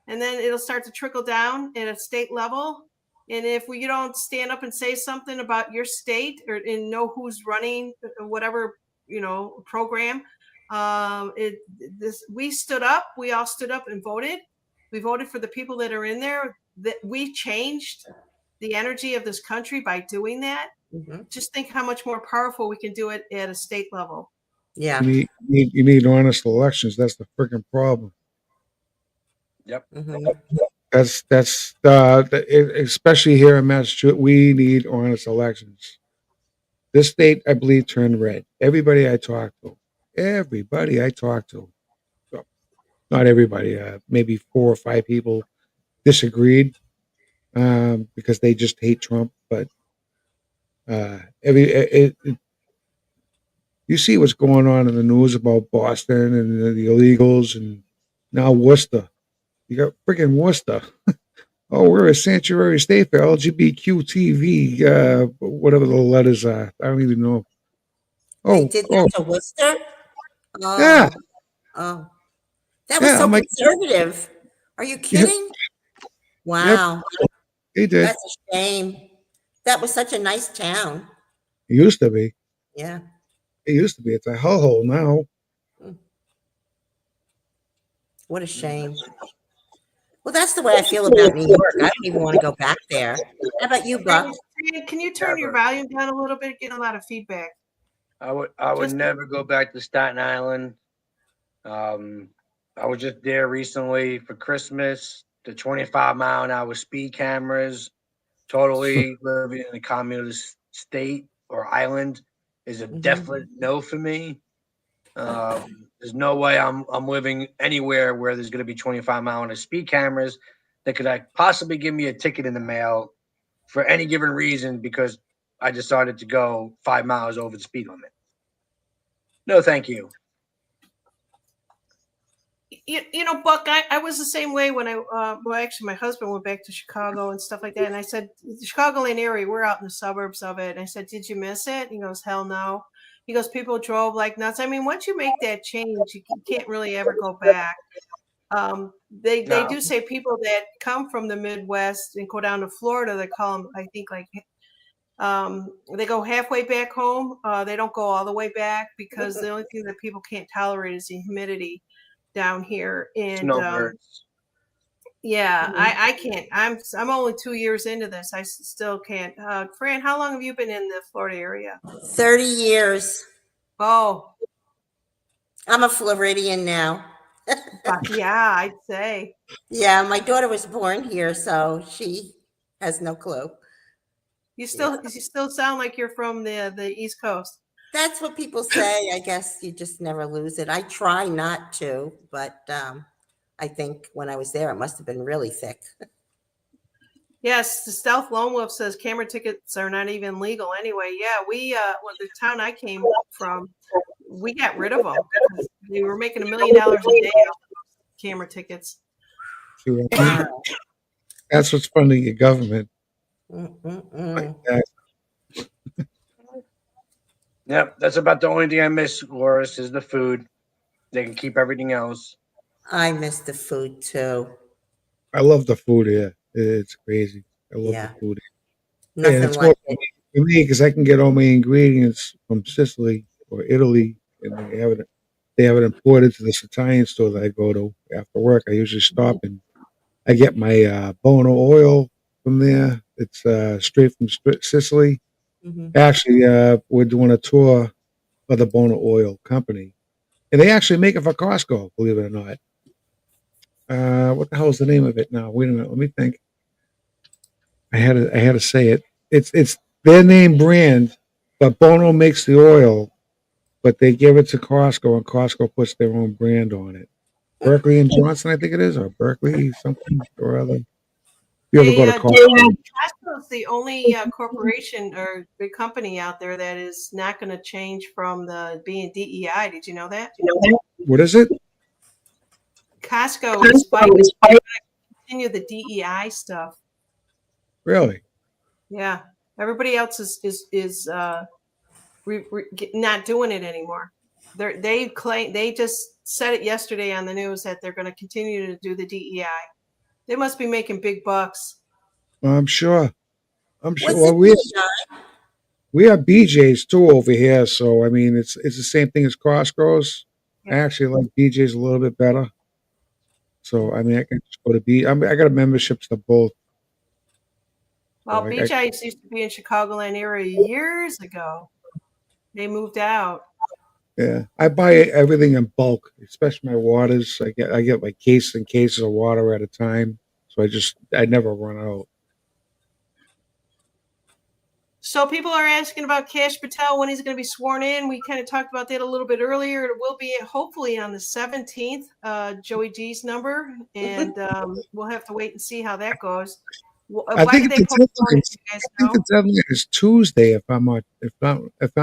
And then it'll start to trickle down at a state level. And if you don't stand up and say something about your state and know who's running whatever program, we stood up. We all stood up and voted. We voted for the people that are in there. That we changed the energy of this country by doing that. Mm-hmm. Just think how much more powerful we can do it at a state level. Yeah. You need honest elections. That's the freaking problem. Yep. Mm-hmm. That's especially here in Massachusetts. We need honest elections. This state, I believe, turned red. Everybody I talked to, well, not everybody, maybe 4 or 5 people disagreed because they just hate Trump. But you see what's going on in the news about Boston and the illegals, and now Worcester. You got freaking Worcester. Oh, we're a sanctuary state for LGBTQ TV, whatever the letters are. I don't even know. They did that to Worcester? Oh, yeah. Oh, that was Yeah, so I'm like, conservative. Are you kidding? Wow. he did. That's a shame. That was such a nice town. It used to be. Yeah. It used to be. It's a hellhole now. What a shame. Well, that's the way I feel about New York. I don't even want to go back there. How about you, Buck? Can you turn your volume down a little bit? Getting a lot of feedback. I would never go back to Staten Island. I was just there recently for Christmas. The 25-mile-an-hour speed cameras, totally living in a communist state or island, is a definite no for me. There's no way I'm living anywhere where there's going to be 25-mile-an-hour speed cameras that could possibly give me a ticket in the mail for any given reason because I decided to go 5 miles over the speed limit. No, thank you. Buck, I was the same way when actually my husband went back to Chicago and stuff like that. And I said, the Chicagoland area, we're out in the suburbs of it. And I said, did you miss it? He goes, hell no. He goes, people drove like nuts. I mean, once you make that change, you can't really ever go back. They do say people that come from the Midwest and go down to Florida, they call them, I think, like, they go halfway back home. They don't go all the way back because the only thing that people can't tolerate is the humidity down here. And yeah, I can't. I'm only 2 years into this. I still can't. Fran, how long have you been in the Florida area? 30 years. Oh, I'm a Floridian now. yeah, I'd say. Yeah, my daughter was born here, so she has no clue. You still sound like you're from the East Coast. That's what people say. I guess you just never lose it. I try not to, but I think when I was there, it must have been really thick. Yes, the Stealth Lone Wolf says camera tickets are not even legal anyway. Yeah, well, the town I came from, we got rid of them because they were making $1 million a day off camera tickets. Sure. Wow. That's what's funding your government. Mm-mm-mm. Yep, that's about the only thing I miss, Loris, is the food. They can keep everything else. I miss the food too. I love the food here. It's crazy. I love the Yeah, food. And nothing it's more like it. for me because I can get all my ingredients from Sicily or Italy, and they have it imported to this Italian store that I go to after work. I usually stop and I get my Bono oil from there. It's straight from Sicily. Hmm. Actually, we're doing a tour of the Bono Oil Company, and they actually make it for Costco. Believe it or not. What the hell is the name of it now? Wait a minute. Let me think. I had to say it. It's their name brand, but Bono makes the oil, but they give it to Costco, and Costco puts their own brand on it. Berkeley and Johnson, I think it is, or Berkeley something or other. You ever go to Costco? Costco's the only corporation or big company out there that is not going to change from the being DEI. Did you know that? What is it? Costco is fighting to continue the DEI stuff. Really? Yeah, everybody else is not doing it anymore. They just said it yesterday on the news that they're going to continue to do the DEI. They must be making big bucks. I'm sure. I'm sure. What's Well, it, John? we have BJ's too over here, so I mean, it's the same thing as Costco's. I Yeah. actually like BJ's a little bit better. So I mean, I can just go to B. I got a memberships to both. So Well, BJ's used to be in Chicagoland area years ago. They moved out. yeah, I buy everything in bulk, especially my waters. I get like cases and cases of water at a time, so I never run out. So people are asking about Cash Patel when he's going to be sworn in. We kind of talked about that a little bit earlier. It will be hopefully on the 17th, Joey G's number, and we'll have to wait and see how that goes. I Why think did they postpone it? Do you guys I think know? the deadline is Tuesday if I'm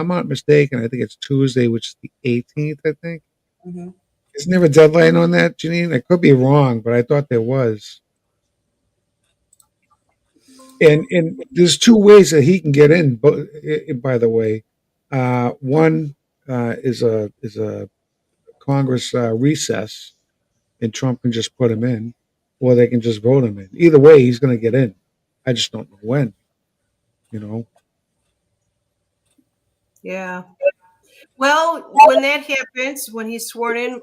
not mistaken. I think it's Tuesday, which is the 18th. I think Hmm. isn't there a deadline on that, Janine? I could be wrong, but I thought there was. And there's two ways that he can get in. But by the way, one is a Congress recess, and Trump can just put him in, or they can just vote him in. Either way, he's going to get in. I just don't know when. You know. Yeah. Well, when that happens, when he's sworn in,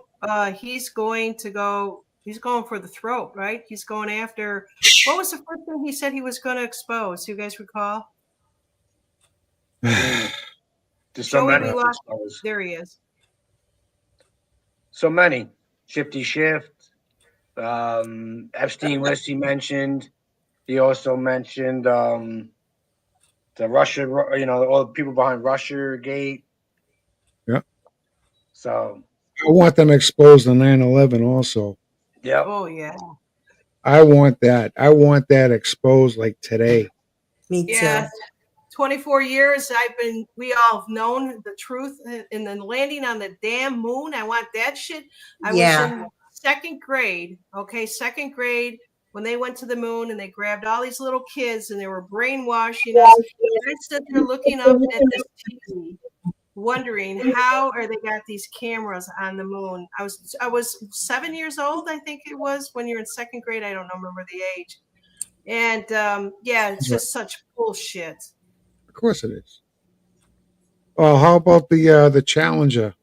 he's going to go. He's going for the throat, right? He's going after. What was the first thing he said he was going to expose? Do you guys recall? There's so Joey, many. we lost. There he is. So many. Shifty Shift. Epstein list he mentioned. He also mentioned the Russia, all the people behind Russia Gate. Yeah. So, I want them exposed on 9/11 also. yeah. Oh yeah. I want that. I want that exposed like today. Me too. Yeah. 24 years we all have known the truth, and then landing on the damn moon. I want that shit. I was Yeah. in second grade. Okay, second grade when they went to the moon and they grabbed all these little kids and they were brainwashing us. And I stood there looking up at this TV, wondering how are they got these cameras on the moon. I was 7 years old, I think it was, when you're in second grade. I don't remember the age. And yeah, it's just such bullshit. Of course it is. Oh, how about the Challenger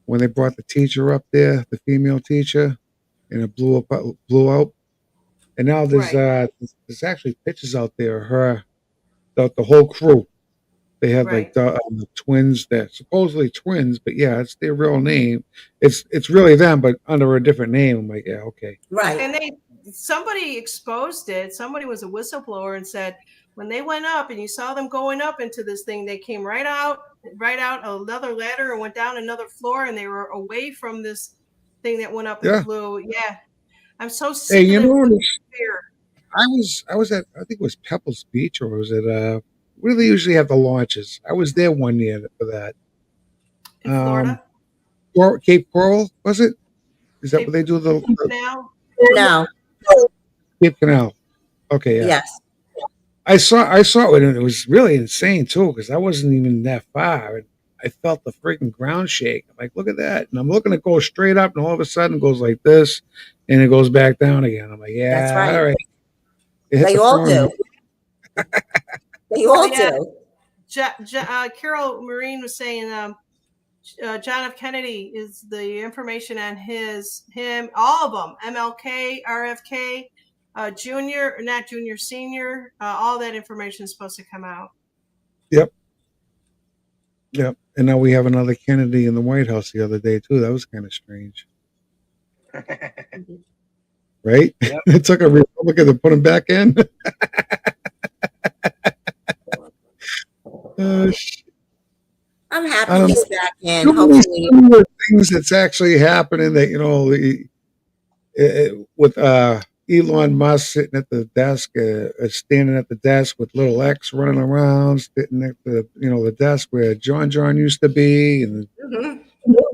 when they brought the teacher up there, the female teacher, and it blew out. And now there's actually pictures out there of her, the whole crew. They had like Right. the twins that supposedly twins, but yeah, it's their real name. It's really them, but under a different name. I'm like, yeah, okay. Right. And somebody exposed it. Somebody was a whistleblower and said when they went up and you saw them going up into this thing, they came right out another ladder and went down another floor, and they were away from this thing that went up and Yeah. flew. Yeah. I'm so Hey, sick you of know, the fear. I was at, I think it was Pebbles Beach, or was it where do they usually have the launches? I was there one year for that. In Um, Florida. Cape Coral, was it? Is that what Cape they do? The Now. No, Cape Canal. Okay, yeah. yes, I saw it, and it was really insane too, because I wasn't even that far. And I felt the freaking ground shake. I'm like, look at that. And I'm looking to go straight up, and all of a sudden it goes like this, and it goes back down again. I'm like, that's yeah, right. all right. It hit They the all firm. do. They Oh all yeah. do. Carol Marine was saying John F. Kennedy is the information on him, all of them, MLK, RFK, junior, not junior, senior, all that information is supposed to come out. Yep, yep. And now we have another Kennedy in the White House the other day too. That was kind of strange, right? Yep. It took a Republican to put him back in. Shit. I'm I happy don't know. he's back in. Too many Hopefully, similar things that's actually happening that with Elon Musk sitting at the desk, standing at the desk with little X running around, sitting at the the desk where John used to be, and mhm.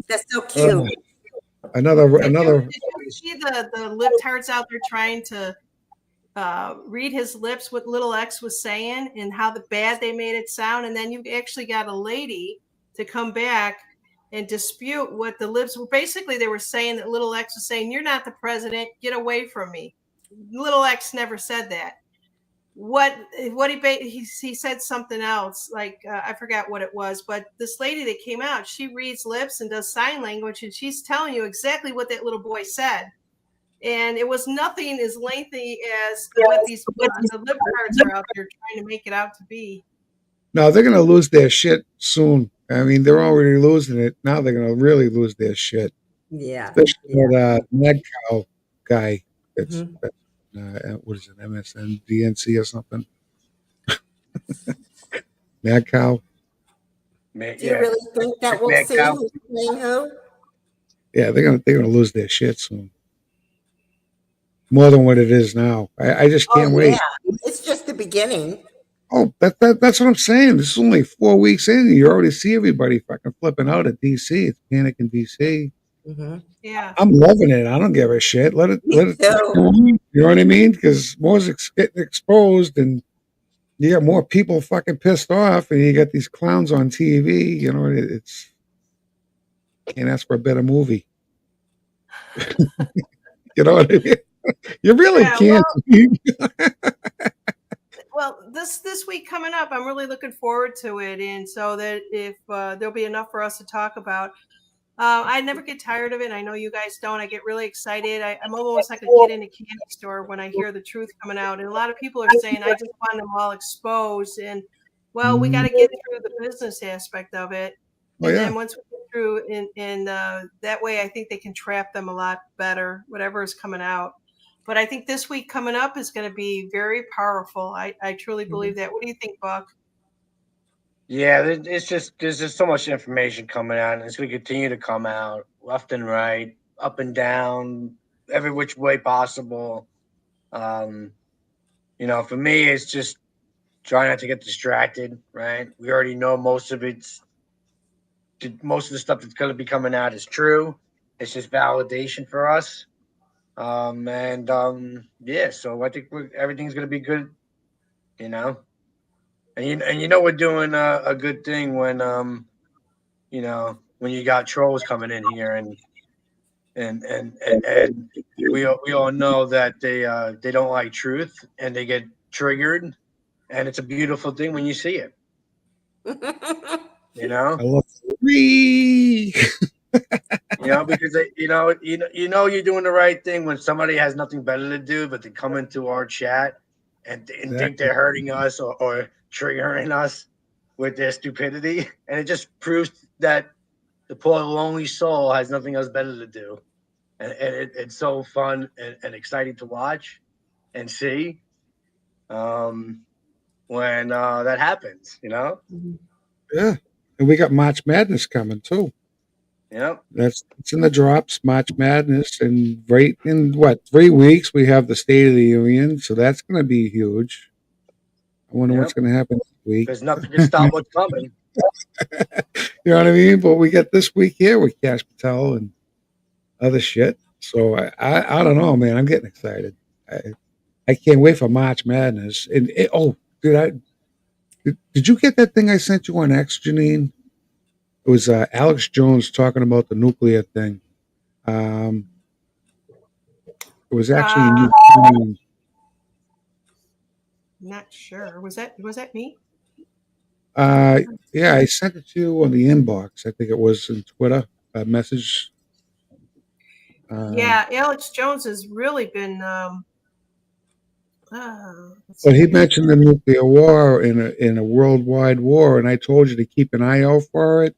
That's so uh, cute. another. Did you see the libtards out there trying to read his lips what little X was saying and how bad they made it sound? And then you actually got a lady to come back and dispute what the libs were. Basically, they were saying that little X was saying, "You're not the president. Get away from me." Little X never said that. What he said something else, like I forgot what it was, but this lady that came out, she reads lips and does sign language, and she's telling you exactly what that little boy said, and it was nothing as lengthy as what these the lip cards are out there trying to make it out to be. No, they're gonna lose their shit soon. I mean, they're already losing it. Now they're gonna really lose their shit, Yeah, especially yeah. that Mad Cow guy. That's Mhm. what is it, MSNBNC or something? Mad Cow. Do you Yeah, really think that we'll Mad see Cow. who's playing who? Yeah, they're gonna lose their shit soon. More than what it is now. I just Oh can't yeah, wait. it's just the beginning. Oh, that's what I'm saying. This is only 4 weeks in, and you already see everybody fucking flipping out at DC. It's panic in DC. Hmm. Yeah. I'm loving it. I don't give a shit. Me Let it. too. You know what I mean? Because more's getting exposed, and you got more people fucking pissed off, and you got these clowns on TV. You know, it's can't ask for a better movie. You know what I mean? You really Yeah. can't. Well, this week coming up, I'm really looking forward to it, and so that if there'll be enough for us to talk about. I never get tired of it. I know you guys don't. I get really excited. I'm almost like a kid in a candy store when I hear the truth coming out. And a lot of people are saying, I just want them all exposed. And well, we got to get through the business aspect of it. Oh And yeah. then once we get through, and that way, I think they can trap them a lot better, whatever is coming out. But I think this week coming up is going to be very powerful. I truly believe that. What do you think, Buck? Yeah, it's just there's just so much information coming out, and as we continue to come out left and right, up and down, every which way possible. Um, for me, it's just trying not to get distracted. Right, we already know most of the stuff that's going to be coming out is true. It's just validation for us. Yeah, so I think everything's going to be good. You know, and we're doing a good thing when you got trolls coming in here and we all know that they don't like truth and they get triggered, and it's a beautiful thing when you see it. You I know, love free. because you're doing the right thing when somebody has nothing better to do but to come into our chat and think Exactly. they're hurting us or triggering us with their stupidity, and it just proves that the poor lonely soul has nothing else better to do. And it's so fun and exciting to watch and see when that happens. Yeah. And we got March Madness coming too. Yep. It's in the drops, March Madness, and right in what 3 weeks we have the State of the Union, so that's going to be huge. I wonder what's Yep. going to happen this week. There's nothing to stop what's coming. You know what I mean? But we get this week here with Cash Patel and other shit. So I don't know, man. I'm getting excited. I can't wait for March Madness. And did you get that thing I sent you on X, Janine? It was Alex Jones talking about the nuclear thing. It was actually in Ukraine. Not sure. Was that me? Yeah, I sent it to you on the inbox. I think it was in Twitter, a message. Yeah, Alex Jones has really been. But he mentioned the nuclear war in a worldwide war, and I told you to keep an eye out for it.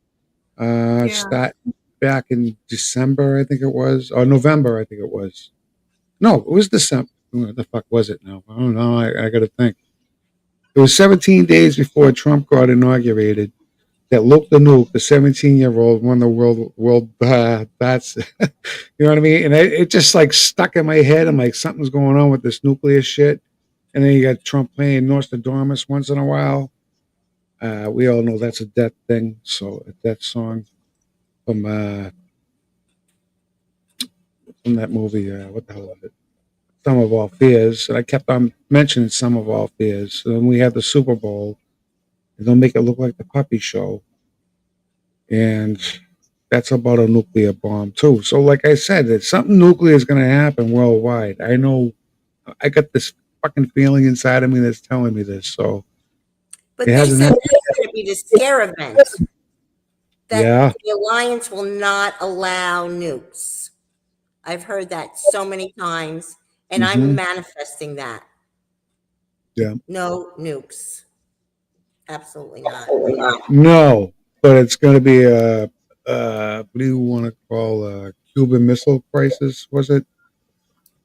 Start back in December, I think it was, or November, I think it was. No, it was December. What the fuck was it now? I don't know. I got to think. It was 17 days before Trump got inaugurated that Luke the Nuke, the 17-year-old, won the world bats. You know what I mean? And it just like stuck in my head. I'm like, something's going on with this nuclear shit. And then you got Trump playing Nostradamus once in a while. We all know that's a death thing. So that song from that movie, what the hell was it? Some of All Fears. And I kept on mentioning Some of All Fears. And then we had the Super Bowl. And they'll make it look like the puppy show. And that's about a nuclear bomb too. So like I said, that something nuclear is going to happen worldwide. I know. I got this fucking feeling inside of me that's telling me this. So, but they said it's going to be the scare event. That the alliance will not allow nukes. I've heard that so many times, and I'm manifesting that. Yeah. No nukes. Absolutely not. No, but it's going to be a what do you want to call a Cuban Missile Crisis? Was it?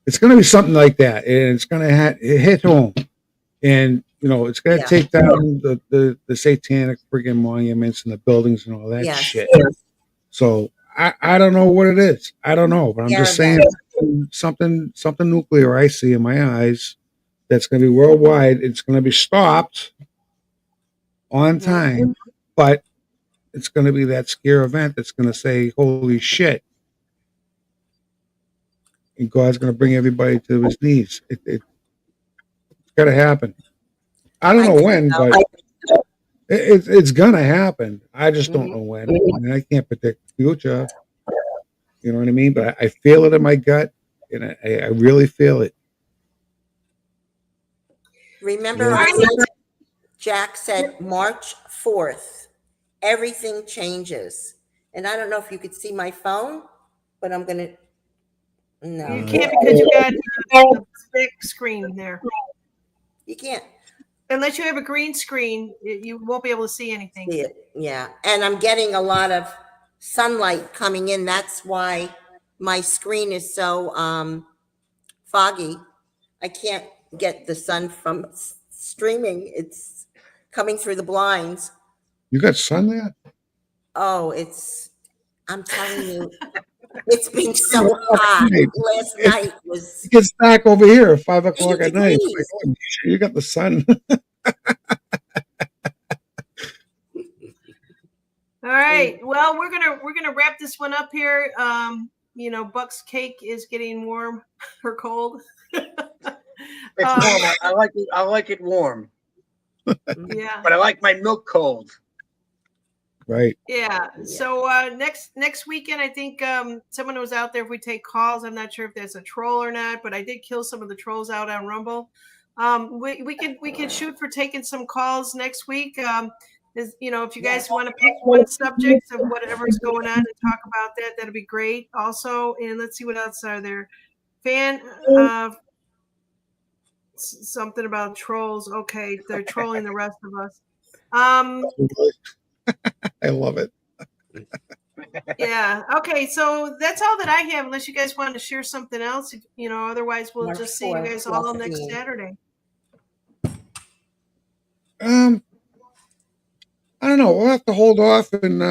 It's going to be something like that, and it's going to hit home, and it's going to take down the satanic friggin' monuments and the buildings and all that shit. So I don't know what it is. I don't know, but I'm just saying something nuclear I see in my eyes that's going to be worldwide. It's going to be stopped on time, but it's going to be that scare event that's going to say, holy shit. And God's going to bring everybody to his knees. It's got to happen. I don't know when, but it's going to happen. I just don't know when. I mean, I can't predict the future. You know what I mean? But I feel it in my gut, and I really feel it. Remember, Jack said March 4th, everything changes. And I don't know if you could see my phone, but I'm going to. No. You can't because you got the big screen there. You can't. Unless you have a green screen, you won't be able to see anything. See it. Yeah. And I'm getting a lot of sunlight coming in. That's why my screen is so foggy. I can't get the sun from streaming. It's coming through the blinds. You got sun there? Oh, I'm telling you, it's been so hot. Last night was. It gets dark over here at 5 o'clock at night. Like, oh, you got the sun. All right. Well, we're gonna wrap this one up here. Buck's cake is getting warm or cold. It's warm. I like it warm. Yeah. But I like my milk cold. Right. Yeah. So next weekend, I think someone was out there. If we take calls, I'm not sure if there's a troll or not, but I did kill some of the trolls out on Rumble. We could shoot for taking some calls next week. If you guys want to pick one subject of whatever's going on and talk about that, that'd be great. Also, and let's see what else are there. Something about trolls. Okay, they're trolling the rest of us. I love it. Yeah. Okay. So that's all that I have. Unless you guys want to share something else, Otherwise, we'll just see you guys all next Saturday. I don't know. We'll have to hold off and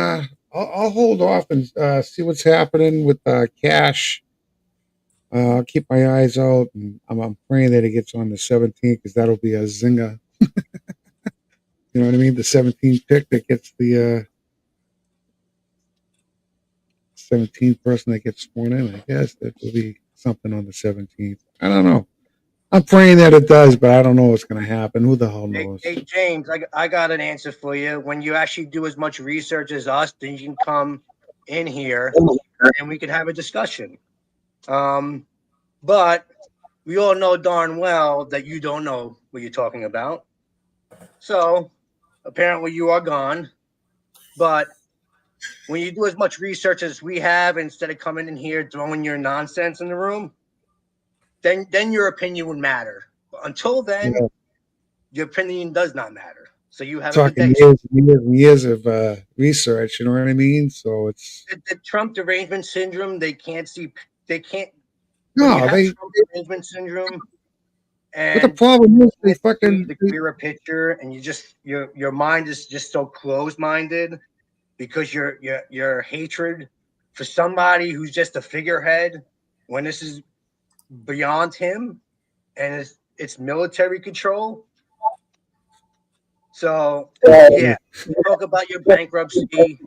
I'll hold off and see what's happening with Cash. I'll keep my eyes out, and I'm praying that it gets on the 17th because that'll be a zinger. You know what I mean? The 17th pick that gets the 17th person that gets sworn in. I guess that will be something on the 17th. I don't know. I'm praying that it does, but I don't know what's going to happen. Who the hell Hey, knows? hey, James, I got an answer for you. When you actually do as much research as us, then you can come in here and we can have a discussion. But we all know darn well that you don't know what you're talking about. So apparently you are gone. But when you do as much research as we have, instead of coming in here throwing your nonsense in the room, then your opinion would matter. But until then, Yeah. your opinion does not matter. So you have a good Talking day. years and years and years of research, you know what I mean? So it's The Trump derangement syndrome, they can't see, they can't, when you no, have they. Trump derangement syndrome But the and problem is they you can't see fucking the clearer picture and you just, your mind is just so closed-minded because your hatred for somebody who's just a figurehead when this is beyond him and it's military control. So yeah, talk about your bankruptcy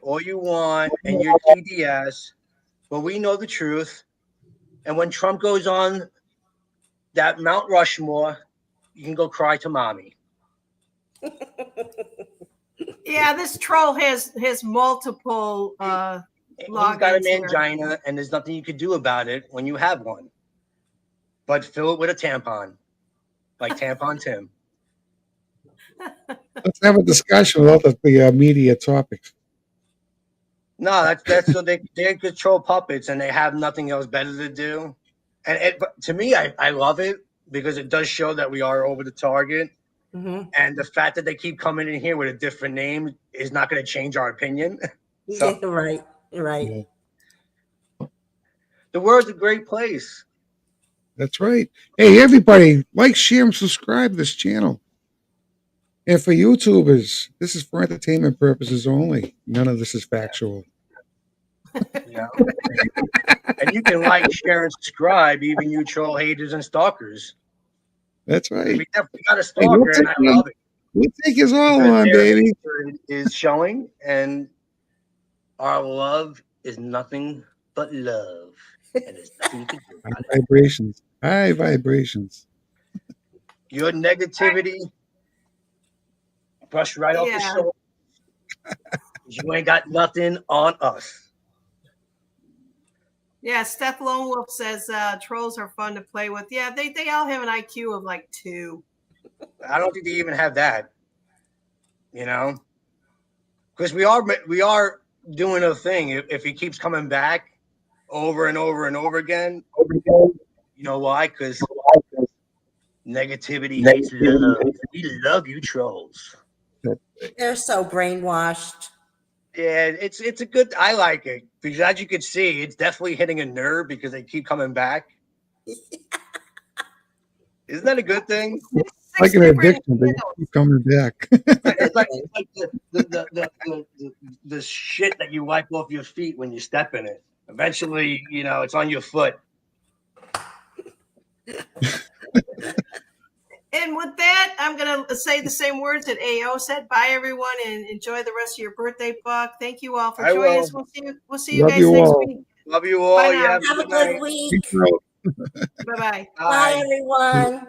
all you want and your TDS, but we know the truth. And when Trump goes on that Mount Rushmore, you can go cry to mommy. Yeah, this troll has multiple He's got an logins here. angina, and there's nothing you can do about it when you have one. But fill it with a tampon, like Tampon Tim. Let's have a discussion without the media topics. No, that's so they control puppets and they have nothing else better to do. And but to me, I love it because it does show that we are over the target. Mhm. And the fact that they keep coming in here with a different name is not going to change our opinion. Yeah, you're right. You're right. Yeah, The world's a great place. that's right. Hey, everybody, like, share, and subscribe to this channel. And for YouTubers, this is for entertainment purposes only. None of this is factual. You know? And you can like, share, and subscribe, even you troll haters and stalkers. That's We right. definitely got a Hey, stalker, and I love it we'll take his all because on, their baby. hatred is showing, and our love is nothing but love, and there's nothing you can do High about it. vibrations. High vibrations. Your negativity, brush right off the Yeah. shoulder. You ain't got nothing on us. Yeah, Steph Lone Wolf says trolls are fun to play with. Yeah, they all have an IQ of like 2. I don't think they even have that. You know, because we are doing a thing. If he keeps coming back over and over and over again, you know why? Because negativity hates love. We love you trolls. They're so brainwashed. Yeah, it's a good. I like it because as you can see, it's definitely hitting a nerve because they keep coming back. Isn't that a good thing? Like an addiction, they keep coming back. It's like the shit that you wipe off your feet when you step in it. Eventually, you know, it's on your foot. And with that, I'm going to say the same words that AO said. Bye, everyone, and enjoy the rest of your birthday, Buck. Thank you all for I joining will. us. We'll see you Love guys you next all. week. Love you all. Bye You now. have a Have a good good night. week. Peace out. Bye-bye. Bye, everyone.